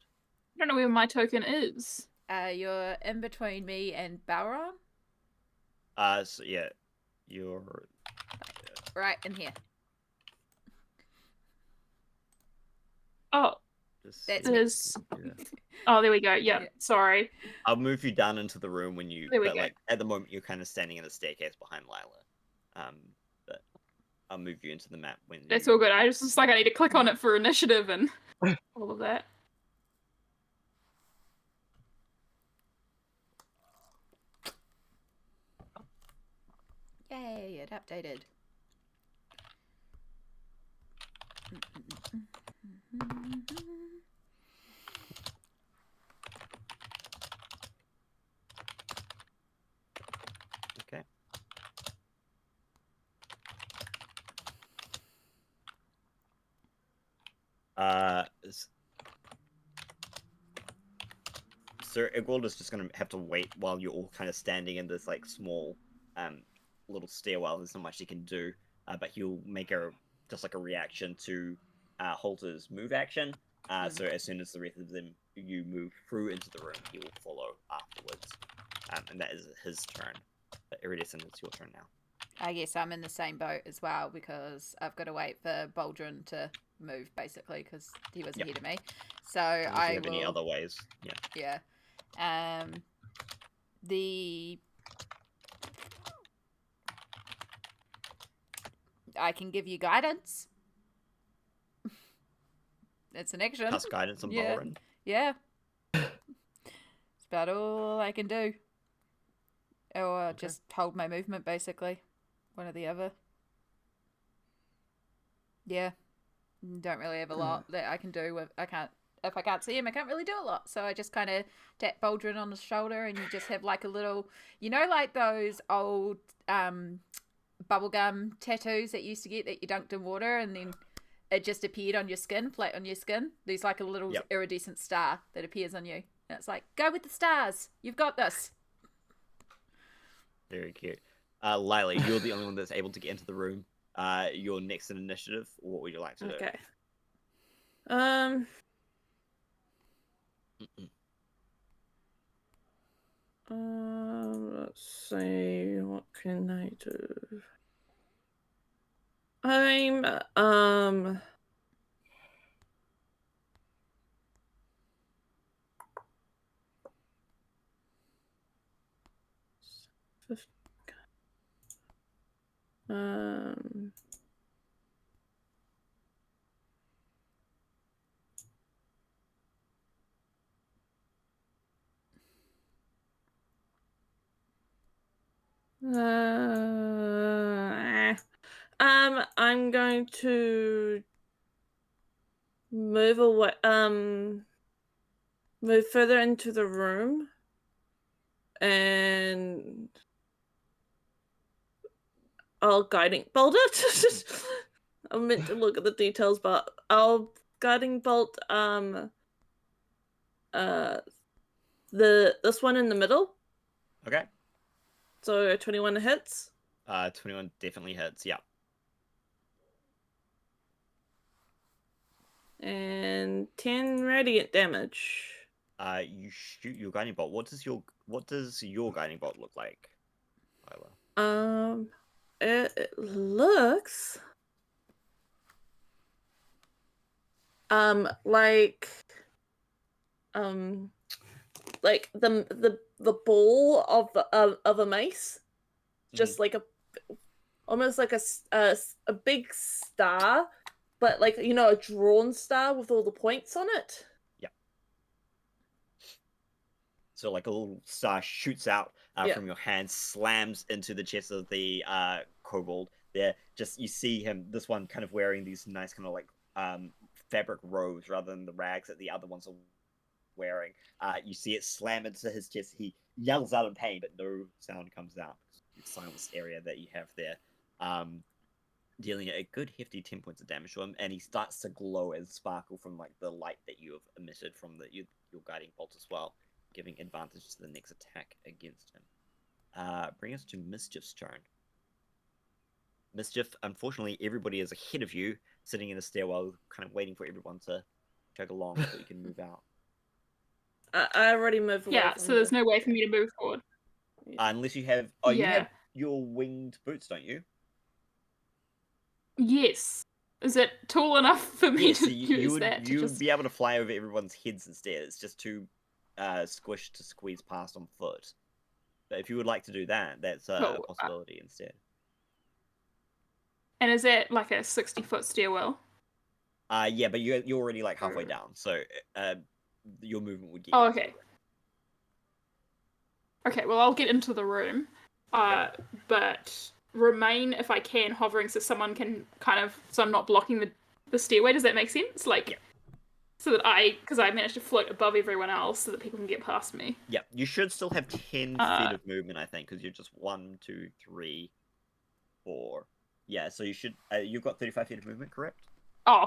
I don't know where my token is. You're in between me and Balren. So yeah, you're Right in here. Oh, That's there's. Yeah. Oh, there we go. Yeah, Yeah. sorry. I'll move you down into the room when you. There we but go. like at the moment, you're kind of standing in a staircase behind Lila. But I'll move you into the map when. That's all good. I just like I need to click on it for initiative and all of that. Yay, it updated. Okay. Sir Igwald is just gonna have to wait while you're all kind of standing in this like small little stairwell. There's not much he can do, but he'll make just like a reaction to Halter's move action. So as soon as the rest of them you move through into the room, he will follow afterwards. And that is his turn. But Iridescent, it's your turn now. I guess I'm in the same boat as well because I've got to wait for Balren to move basically because he was ahead of me. So Unless I you have will. any other ways? Yeah. Yeah. I can give you guidance. It's an action. Cast guidance on Yeah. Balren. Yeah. It's about all I can do. Or just hold my movement, basically. One or the other. Yeah. Don't really have a lot that I can do. If I can't see him, I can't really do a lot. So I just kind of tap Balren on the shoulder and you just have like a little, like those old bubblegum tattoos that you used to get that you dunked in water and then it just appeared on your skin, flat on your skin. There's like a little iridescent star that appears on you. And it's like, go with the stars. You've got this. Very cute. Lila, you're the only one that's able to get into the room. You're next in initiative. What would you like to do? Okay. Let's see. What can I do? I'm 50. I'm going to move away, move further into the room, and I'll guiding bolt it. I meant to look at the details, but I'll guiding bolt this one in the middle. Okay. So 21 hits. 21 definitely hits. Yeah. And 10 radiant damage. You shoot your guiding bolt. What does your guiding bolt look like, Lila? It looks like the ball of a mace, just like almost like a big star, but like a drawn star with all the points on it. Yeah. So like a little star shoots out from your hand, slams into the chest of the kobold. There, just you see him. This one kind of wearing these nice kind of like fabric robes rather than the rags that the other ones are wearing. You see it slam into his chest. He yells out in pain, but no sound comes out. It's silenced area that you have there, dealing a good hefty 10 points of damage to him, and he starts to glow and sparkle from like the light that you have emitted from your guiding bolt as well, giving advantage to the next attack against him. Bring us to Mischief's turn. Mischief, unfortunately, everybody is ahead of you, sitting in the stairwell, kind of waiting for everyone to chug along so you can move out. I already moved away. Yeah, so there's no way for me to move forward. Unless you have... Oh, you have your winged boots, don't you? Yes. Is it tall enough for me to use that? You would be able to fly over everyone's heads instead. It's just too squished to squeeze past on foot. But if you would like to do that, that's a possibility instead. And is that like a 60-foot stairwell? Yeah, but you're already like halfway down, so your movement would get... Oh, okay. Okay, well, I'll get into the room, but remain, if I can, hovering so someone can so I'm not blocking the stairway. Does that make sense? Like, so that because I managed to float above everyone else so that people can get past me. Yeah, you should still have 10 feet of movement, I think, because you're just 1, 2, 3, 4. Yeah, so you should, you've got 35 feet of movement, correct? Oh.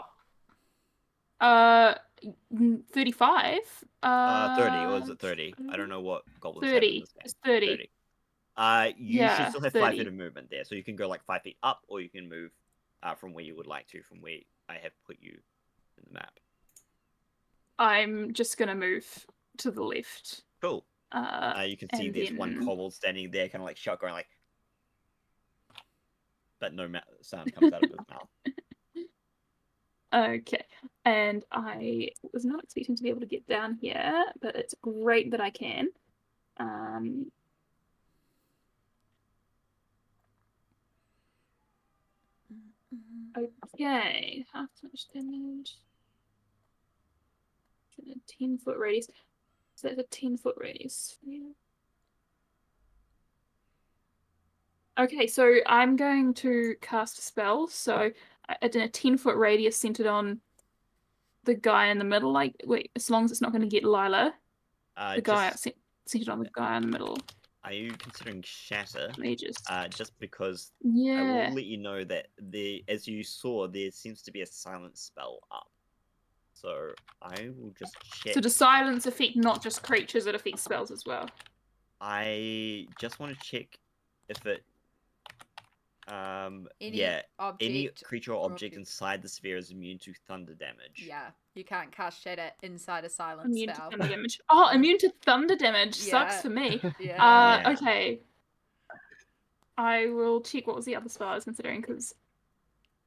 35? 30, or is it 30? I don't know what goblins 30. have in this game. It's 30. You should still have 5 30. feet of movement there, so you can go like 5 feet up, or you can move from where you would like to, from where I have put you in the map. I'm just gonna move to the left. Cool. You can see there's one kobold standing there, kind of like shot, going like, but no sound comes out of his mouth. Okay, and I was not expecting to be able to get down here, but it's great that I can. Okay, half as much damage. 10-foot radius. So that's a 10-foot radius. Yeah. Okay, so I'm going to cast a spell. So in a 10-foot radius centered on the guy in the middle. Like, wait, as long as it's not going to get Lila. The guy centered on the guy in the middle. Are you considering Shatter? Just because I will let you know that as you saw, there seems to be a silence spell up. So I will just check. So does silence affect not just creatures, it affects spells as well? I just want to check if it... any creature or object inside the sphere is immune to thunder damage. Yeah, you can't cast Shatter inside a silence immune spell. To thunder damage. Oh, immune to thunder damage. Sucks for me. Okay. I will check what was the other spell I was considering, because...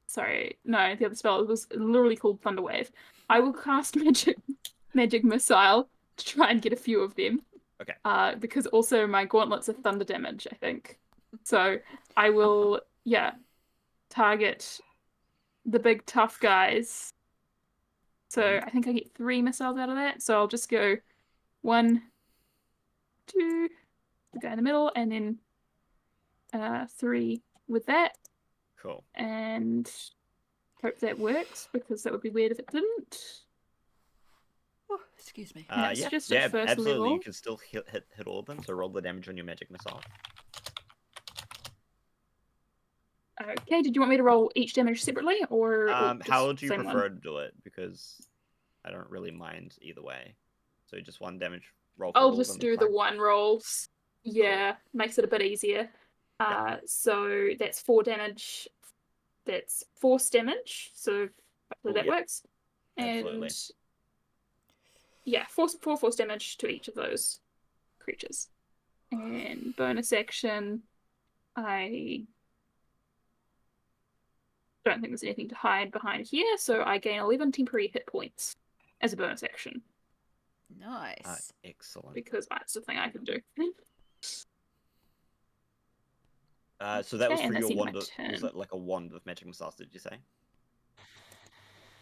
Sorry, no, the other spell was literally called Thunder Wave. I will cast Magic Missile to try and get a few of them. Okay. Because also my gauntlets are thunder damage, I think. So I will, target the big tough guys. So I think I get 3 missiles out of that. So I'll just go 1, 2, the guy in the middle, and then 3 with that. Cool. And hope that works, because that would be weird if it didn't. Oh, excuse me. Just first absolutely. Level. You can still hit all of them, so roll the damage on your magic missile. Okay, did you want me to roll each damage separately, or how would you prefer to do it? Because I don't really mind either way. So just 1 damage roll. I'll just do the 1 roll. Yeah, makes it a bit easier. So that's 4 damage. That's force damage. So hopefully that works. Absolutely. And 4 force damage to each of those creatures. And bonus action, I don't think there's anything to hide behind here, so I gain 11 temporary hit points as a bonus action. Nice. Excellent. Because that's the thing I can do. So that was Okay, for and that's your the end of wand. my Was turn. that like a wand of magic missiles? Did you say?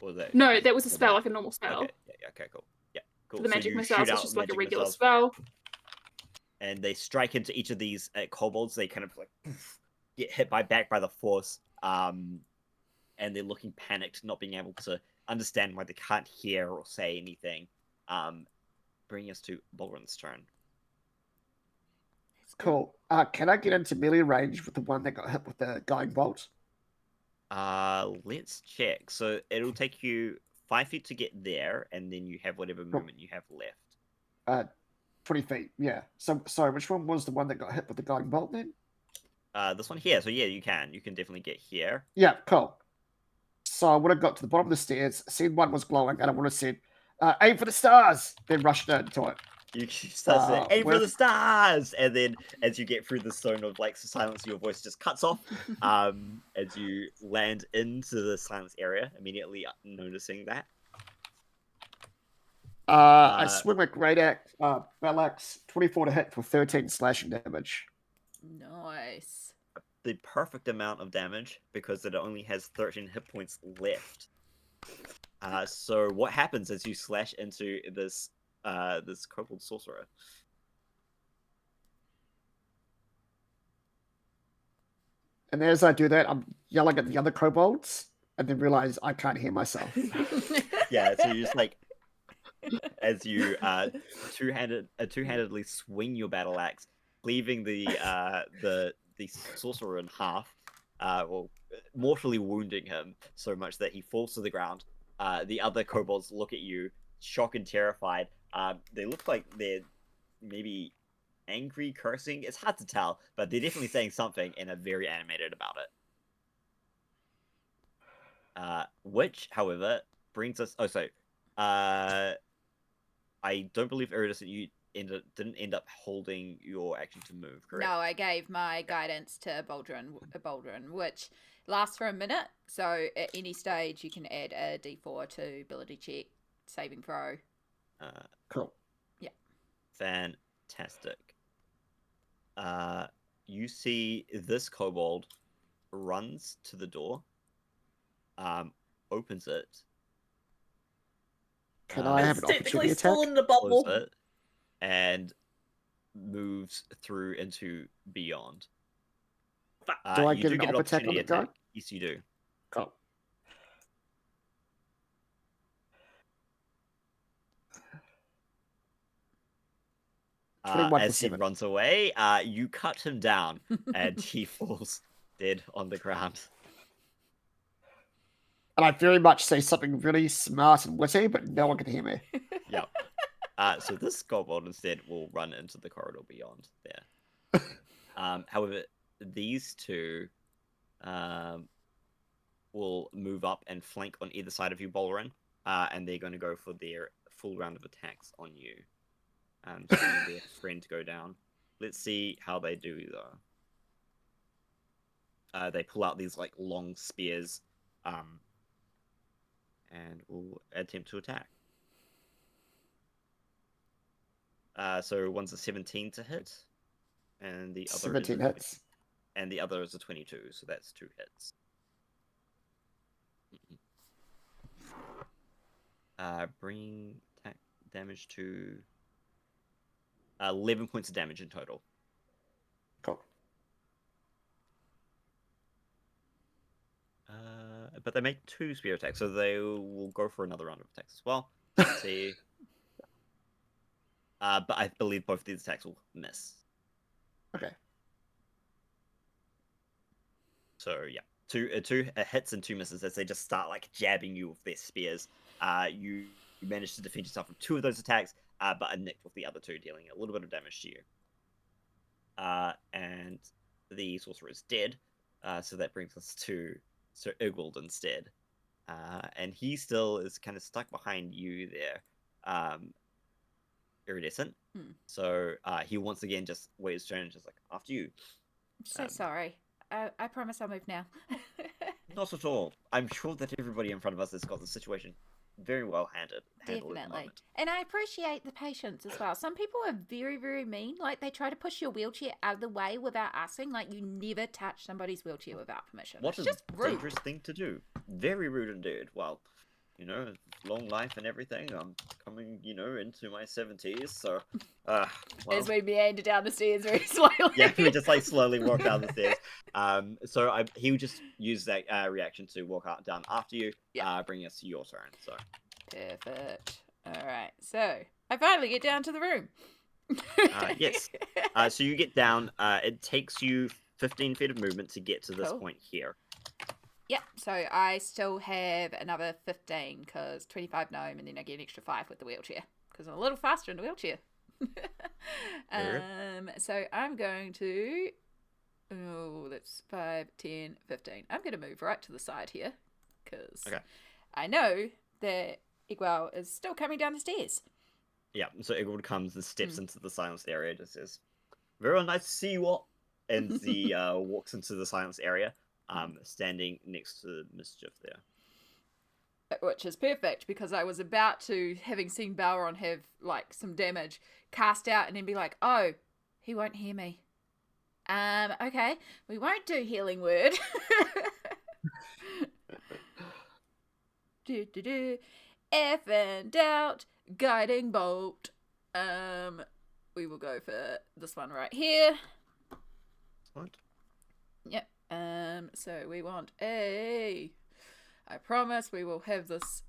Or was that No, that was a normal? spell, like a normal spell. Okay. Yeah. Okay. Cool. Yeah. Cool. For the So magic you missiles, shoot it's out just like a magic regular missiles, spell. and they strike into each of these kobolds. They kind of like get hit back by the force. And they're looking panicked, not being able to understand why they can't hear or say anything. Bringing us to Balren's turn. Cool. Can I get into melee range with the one that got hit with the guiding bolt? Let's check. So it'll take you 5 feet to get there, and then you have whatever movement you have left. 20 feet, yeah. So, sorry, which one was the one that got hit with the guiding bolt then? This one here. So yeah, you can definitely get here. Yeah, cool. So I would have got to the bottom of the stairs, seen one was glowing, and I would have said, aim for the stars, then rushed into it. You start saying, aim for the with- stars! And then as you get through the zone of like silence, your voice just cuts off. As you land into the silence area, immediately noticing that. I swing my great axe, bell axe, 24 to hit for 13 slashing damage. Nice. The perfect amount of damage because it only has 13 hit points left. So what happens as you slash into this kobold sorcerer? And as I do that, I'm yelling at the other kobolds, and then realize I can't hear myself. Yeah, so you just like as you two-handedly swing your battle axe, cleaving the sorcerer in half, well, mortally wounding him so much that he falls to the ground. The other kobolds look at you, shocked and terrified. They look like they're maybe angry, cursing. It's hard to tell, but they're definitely saying something and are very animated about it. Which, however, brings us. I don't believe Iridescent, you didn't end up holding your action to move, correct? No, I gave my guidance to Balren, which lasts for a minute. So at any stage, you can add a D4 to ability check, saving throw. Cool. Yeah. Fantastic. You see this kobold runs to the door, opens it. Can I have an It's technically opportunity still attack? in the bubble. Close it, and moves through into beyond. Do I you get do an get an op attack on opportunity the guy? attack. Yes, you do. Cool. As he runs away, you cut him down, and he falls dead on the ground. And I very much say something really smart and witty, but no one can hear me. Yep. So this kobold instead will run into the corridor beyond there. However, these two will move up and flank on either side of you, Balren, and they're going to go for their full round of attacks on you. So their friend go down. Let's see how they do though. They pull out these like long spears, and will attempt to attack. So one's a 17 to hit, and the other 17 is hits. and the other is a 22, so that's 2 hits. Bringing attack damage to 11 points of damage in total. Cool. But they make 2 spear attacks, so they will go for another round of attacks as well. Let's see. But I believe both of these attacks will miss. Okay. So yeah, two hits and 2 misses as they just start like jabbing you with their spears. You manage to defend yourself from 2 of those attacks, but are nicked with the other 2, dealing a little bit of damage to you. And the sorcerer is dead. So that brings us to Sir Igwald instead. And he still is kind of stuck behind you there, Iridescent. So he once again just waits his turn and just like, after you. I'm so sorry. I promise I'll move now. Not at all. I'm sure that everybody in front of us has got the situation very well handled at the Definitely. moment. And I appreciate the patience as well. Some people are very, very mean. Like, they try to push your wheelchair out of the way without asking. Like, you never touch somebody's wheelchair without permission. What It's a just rude. dangerous thing to do. Very rude indeed. Well, you know, long life and everything. I'm coming, you know, into my 70s, so, well... As we meander down the stairs very slowly. Yeah, we just, like, slowly walk down the stairs. So he would just use that reaction to walk out down after you, bringing us to your turn, so... Perfect. Alright, so I finally get down to the room. Yes. So you get down. It takes you 15 feet of movement to get to this Cool. point here. Yep, so I still have another 15 because 25 gnome and then I get an extra 5 with the wheelchair because I'm a little faster in the wheelchair. So I'm going to... Oh, that's 5, 10, 15. I'm going to move right to the side here because I know that Igwell is still coming down the stairs. Yeah, so Igwald comes and steps into the silenced area, just says, "Very nice to see you all," and he walks into the silenced area, standing next to Mischief there. Which is perfect because I was about to, having seen Balren have like some damage, cast out and then be like, "Oh, he won't hear me. Okay, we won't do healing word." If in doubt, guiding bolt. We will go for this one right here. What? Yep. So we want a... I promise we will have this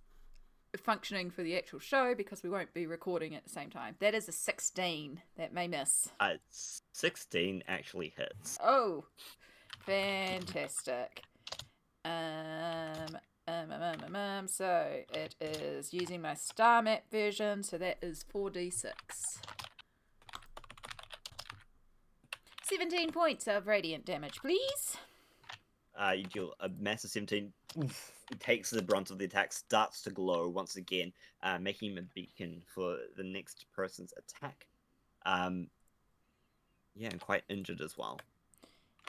functioning for the actual show because we won't be recording at the same time. That is a 16. That may miss. 16 actually hits. Oh, fantastic. So it is using my star map version, so that is 4d6. 17 points of radiant damage, please. You deal a massive 17. Oof. It takes the brunt of the attack, starts to glow once again, making him a beacon for the next person's attack. Yeah, and quite injured as well.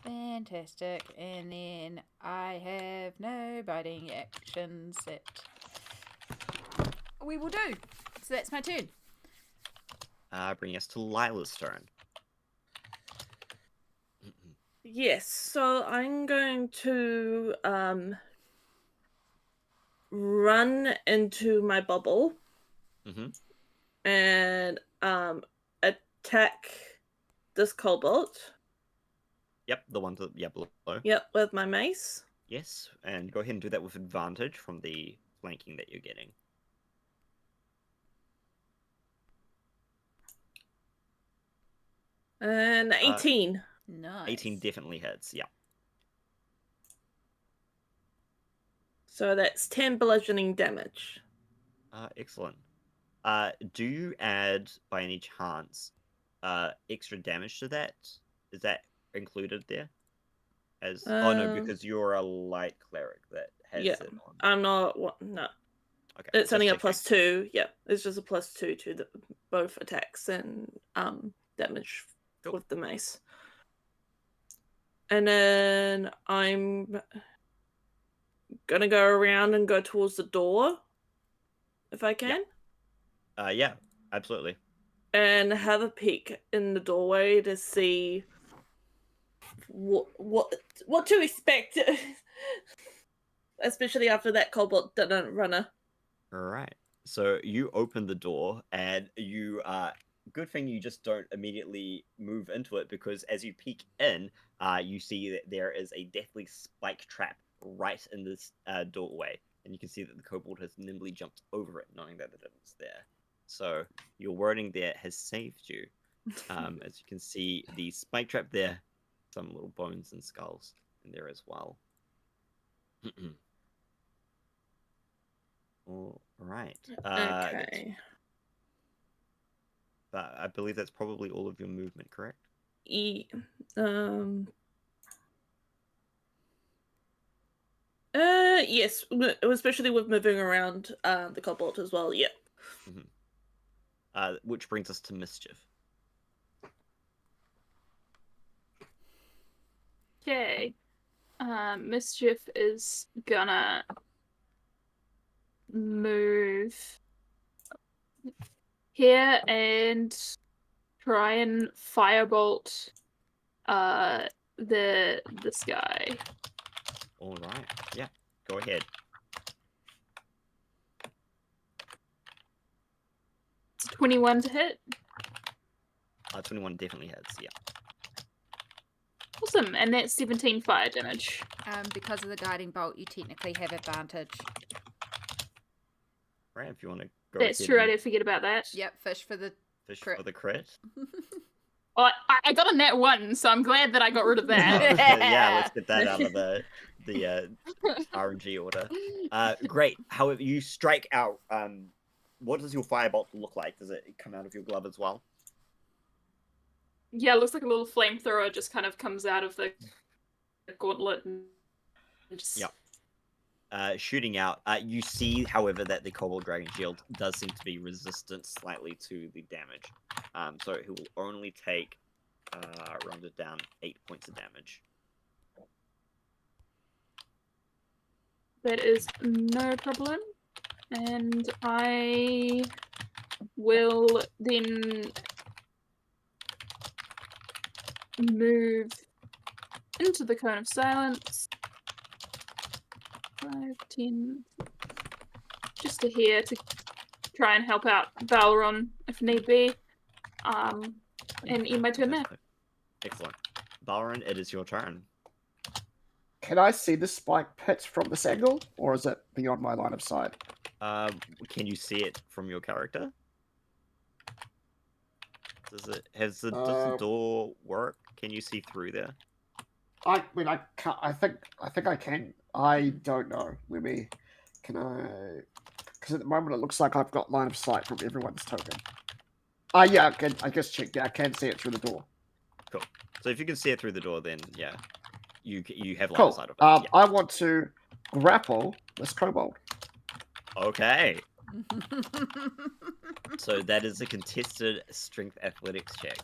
Fantastic. And then I have no biting actions that we will do. So that's my turn. Bringing us to Lila's turn. Yes, so I'm going to run into my bubble and attack this cobalt. Yep, the one to below. Yep, with my mace. Yes, and go ahead and do that with advantage from the flanking that you're getting. And 18. Nice. 18 definitely hits, yeah. So that's 10 bludgeoning damage. Excellent. Do you add, by any chance, extra damage to that? Is that included there? As oh no, because you're a light cleric that has it on. I'm not. No. Okay. It's only a +2. Yeah, it's just a +2 to both attacks and damage with the mace. And then I'm gonna go around and go towards the door, if I can. Yeah, absolutely. And have a peek in the doorway to see what to expect, especially after that cobalt didn't runner. All right. So you open the door, and you good thing you just don't immediately move into it, because as you peek in, you see that there is a deathly spike trap right in this doorway, and you can see that the kobold has nimbly jumped over it, knowing that it was there. So your wording there has saved you. As you can see, the spike trap there, some little bones and skulls in there as well. All right. Okay. I believe that's probably all of your movement, correct? Yes, especially with moving around the cobalt as well. Yeah. Which brings us to Mischief. Okay. Mischief is gonna move here and try and firebolt this guy. All right. Yeah. Go ahead. It's 21 to hit. 21 definitely hits. Yeah. Awesome, and that's 17 fire damage. Because of the guiding bolt, you technically have advantage. Right. If you want to go. That's ahead true. I and did forget about that. Yep, fish for the fish crit. for the crit. Well, I got a net 1, so I'm glad that I got rid of that. Yeah, let's get that out of the RNG order. Great. However, you strike out. What does your firebolt look like? Does it come out of your glove as well? Yeah, it looks like a little flamethrower just kind of comes out of the gauntlet and just... Yep. Shooting out. You see, however, that the Kobold Dragon Shield does seem to be resistant slightly to the damage. So it will only take, rounded down, 8 points of damage. That is no problem. And I will then move into the Cone of Silence. 5, 10. Just to here to try and help out Balren if need be. And end my turn there. Excellent. Balren, it is your turn. Can I see the spike pit from this angle, or is it beyond my line of sight? Can you see it from your character? Does the door work? Can you see through there? I mean, I can't. I think I can. I don't know. Can I? Because at the moment it looks like I've got line of sight from everyone's token. Yeah, I guess check. Yeah, I can see it through the door. Cool. So if you can see it through the door, then yeah, you have line Cool. of sight of it. Yeah. I want to grapple this kobold. Okay. So that is a contested strength athletics check.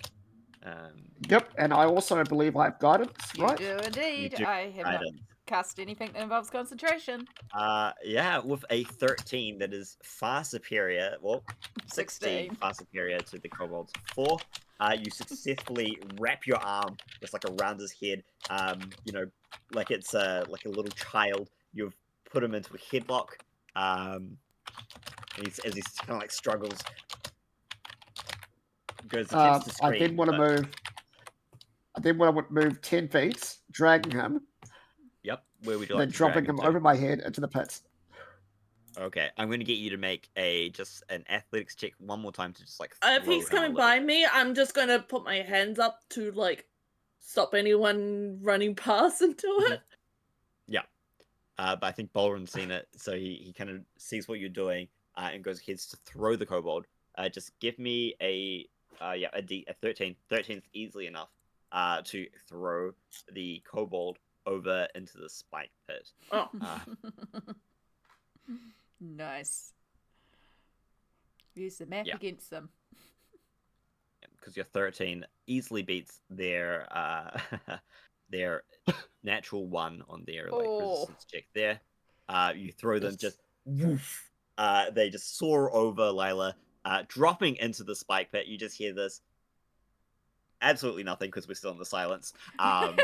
Yep, and I also believe I have guidance, right? You do indeed. You do I have not cast anything that involves concentration. Yeah, with a 13, that is far superior. Well, 16 far superior to the kobold's 4. You successfully wrap your arm just like around his head. Like it's like a little child. You've put him into a headlock. And as he kind of like struggles, goes attempts to scream. I then want to move 10 feet, dragging him. Yep. Where would you then like to dropping drag him over my head into the pit. Okay, I'm going to get you to make just an athletics check one more time to just like. If he's coming by me, I'm just going to put my hands up to like stop anyone running past into it. Yeah. But I think Balren's seen it, so he kind of sees what you're doing and goes ahead to throw the kobold. Just give me a 13. 13's easily enough to throw the kobold over into the spike pit. Oh. Nice. Use the map against them. Because your 13 easily beats their their natural 1 on their resistance check there. You throw them just woof. They just soar over Lila, dropping into the spike pit. You just hear this absolutely nothing because we're still in the silence. And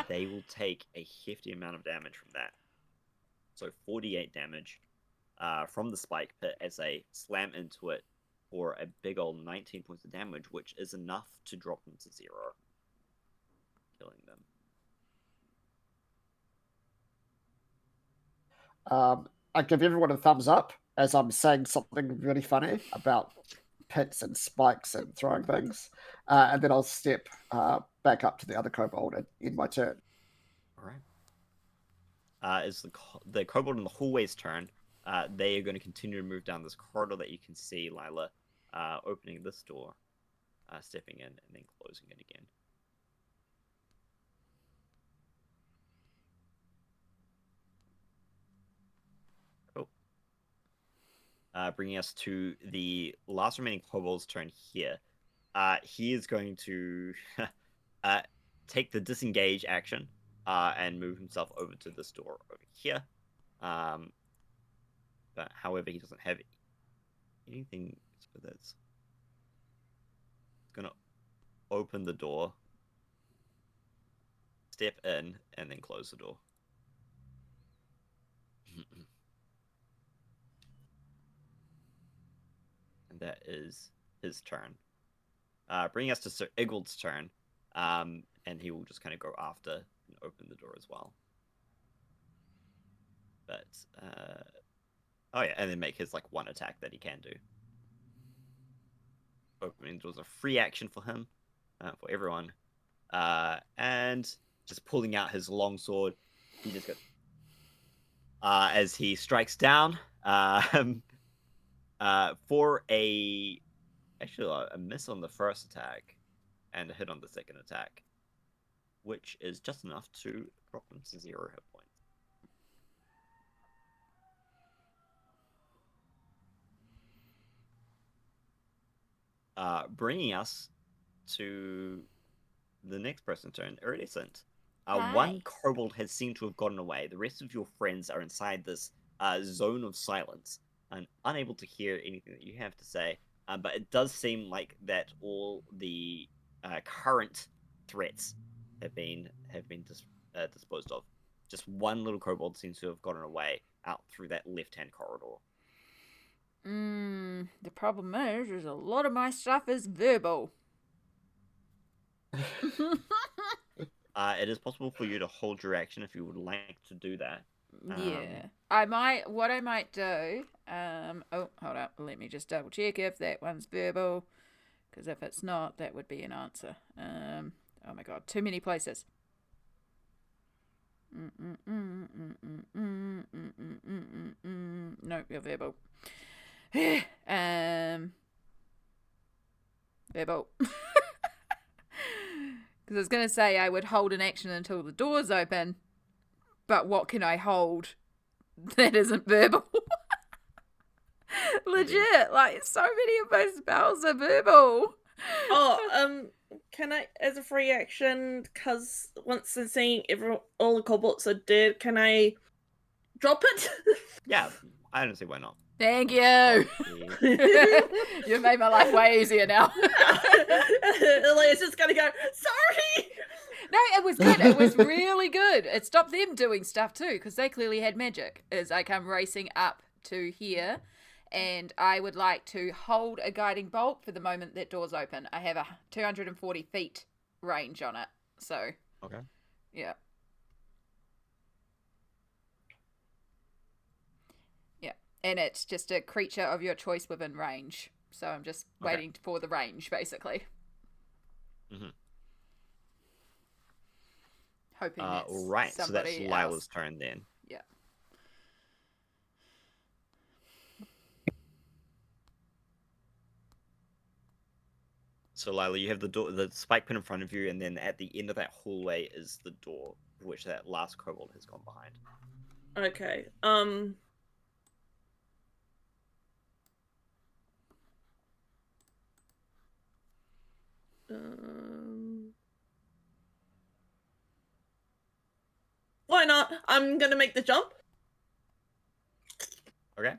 they will take a hefty amount of damage from that. So 48 damage from the spike pit as they slam into it for a big old 19 points of damage, which is enough to drop them to 0, killing them. I give everyone a thumbs up as I'm saying something really funny about pits and spikes and throwing things, and then I'll step back up to the other kobold and end my turn. All right. Is the kobold in the hallway's turn. They are going to continue to move down this corridor that you can see, Lila, opening this door, stepping in, and then closing it again. Cool. Bringing us to the last remaining kobold's turn here. He is going to... take the disengage action and move himself over to this door over here. But however, he doesn't have anything, so that's gonna open the door, step in, and then close the door. And that is his turn. Bringing us to Sir Igwald's turn, and he will just kind of go after and open the door as well. But oh yeah, and then make his like one attack that he can do. Opening was a free action for him, for everyone, and just pulling out his longsword, he just goes as he strikes down for a miss on the first attack and a hit on the second attack, which is just enough to drop him to 0 hit points. Bringing us to the next person's turn, Iridescent. One kobold has seemed to have gotten away. The rest of your friends are inside this zone of silence and unable to hear anything that you have to say. But it does seem like that all the current threats have been disposed of. Just one little kobold seems to have gotten away out through that left-hand corridor. The problem is a lot of my stuff is verbal. It is possible for you to hold your action if you would like to do that. Yeah. What I might do, oh, hold up, let me just double check if that one's verbal, because if it's not, that would be an answer. Oh my god, too many places. No, you're verbal. Verbal. Because I was going to say I would hold an action until the door's open, but what can I hold that isn't verbal? Legit, like, so many of my spells are verbal. Oh, can I, as a free action, because once I'm seeing all the kobolds are dead, can I drop it? Yeah, I don't see why not. Thank you. You've made my life way easier now. Elia's just gonna go, sorry! No, it was good. It was really good. It stopped them doing stuff too, because they clearly had magic. As I come racing up to here, and I would like to hold a guiding bolt for the moment that door's open. I have a 240 feet range on it, so okay, yeah. And it's just a creature of your choice within range. So I'm just waiting for the range, basically. Mm-hmm. Hoping that's right, so that's somebody Lila's else. turn then. Yeah. So Lila, you have the door, the spike pin in front of you, and then at the end of that hallway is the door, which that last kobold has gone behind. Okay. Why not? I'm gonna make the jump. Okay.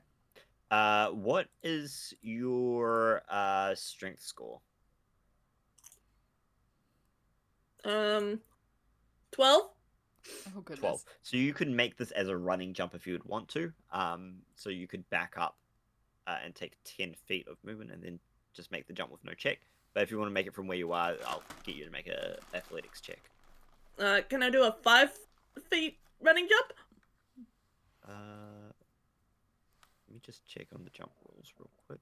What is your strength score? 12. Oh, goodness. 12. So you could make this as a running jump if you would want to. So you could back up and take 10 feet of movement and then just make the jump with no check. But if you want to make it from where you are, I'll get you to make a athletics check. Can I do a 5 feet running jump? Let me just check on the jump rules real quick.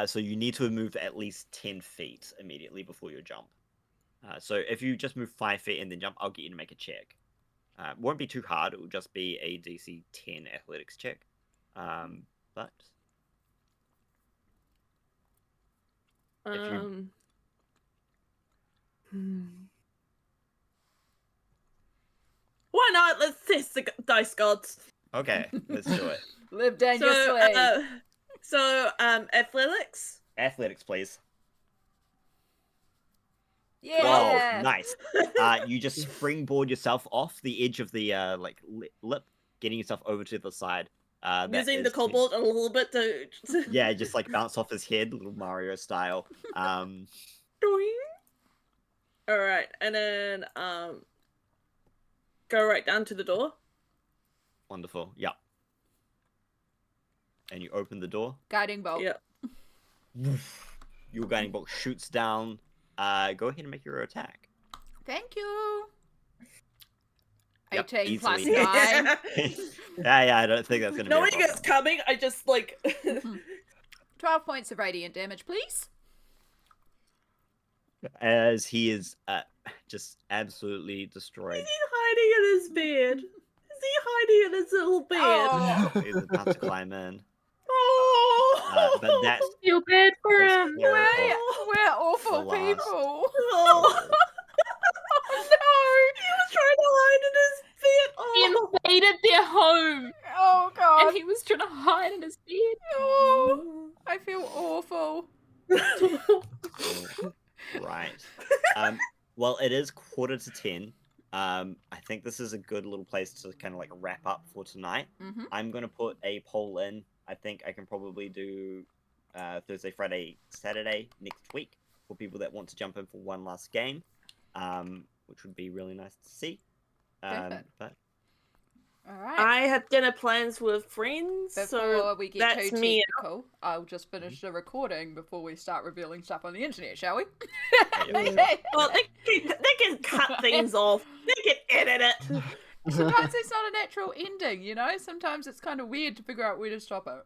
So you need to move at least 10 feet immediately before your jump. So if you just move 5 feet and then jump, I'll get you to make a check. It won't be too hard. It will just be a DC 10 athletics check. But if you... not? Let's test the dice gods. Okay, let's do it. Live dangerously. Athletics. Athletics, please. Yeah. Whoa, nice. You just springboard yourself off the edge of the lip, getting yourself over to the side. Using the kobold a little bit to. Yeah, just like bounce off his head, little Mario style. Doing. All right, and then go right down to the door. Wonderful. Yeah. And you open the door. Guiding bolt. Yeah. Your guiding bolt shoots down. Go ahead and make your attack. Thank you. Yep, 18 plus easily. 9. yeah, I don't think that's gonna be. Knowing a problem. it's coming, I just like. 12 points of radiant damage, please. As he is just absolutely destroyed. Is he hiding in his bed? Is he hiding in his little bed? Oh. He's about to climb in. Oh. But that's Feel bad for him. We're awful The last. people. Oh. Oh He was trying to hide in his bed. He Oh. invaded their home, no. Oh god. and he was trying to hide in his bed. Oh, I feel awful. right. Well, it is 9:45. I think this is a good little place to kind of like wrap up for tonight. Mm-hmm. I'm gonna put a poll in. I think I can probably do Thursday, Friday, Saturday next week for people that want to jump in for one last game, which would be really nice to see. Perfect. But All right. I have dinner plans with friends, Before so we get that's too me. technical, I'll just finish the recording before we start revealing stuff on the internet, shall we? Well, they can cut things off. They can edit it. Sometimes it's not a natural ending, you know? Sometimes it's kind of weird to figure out where to stop it.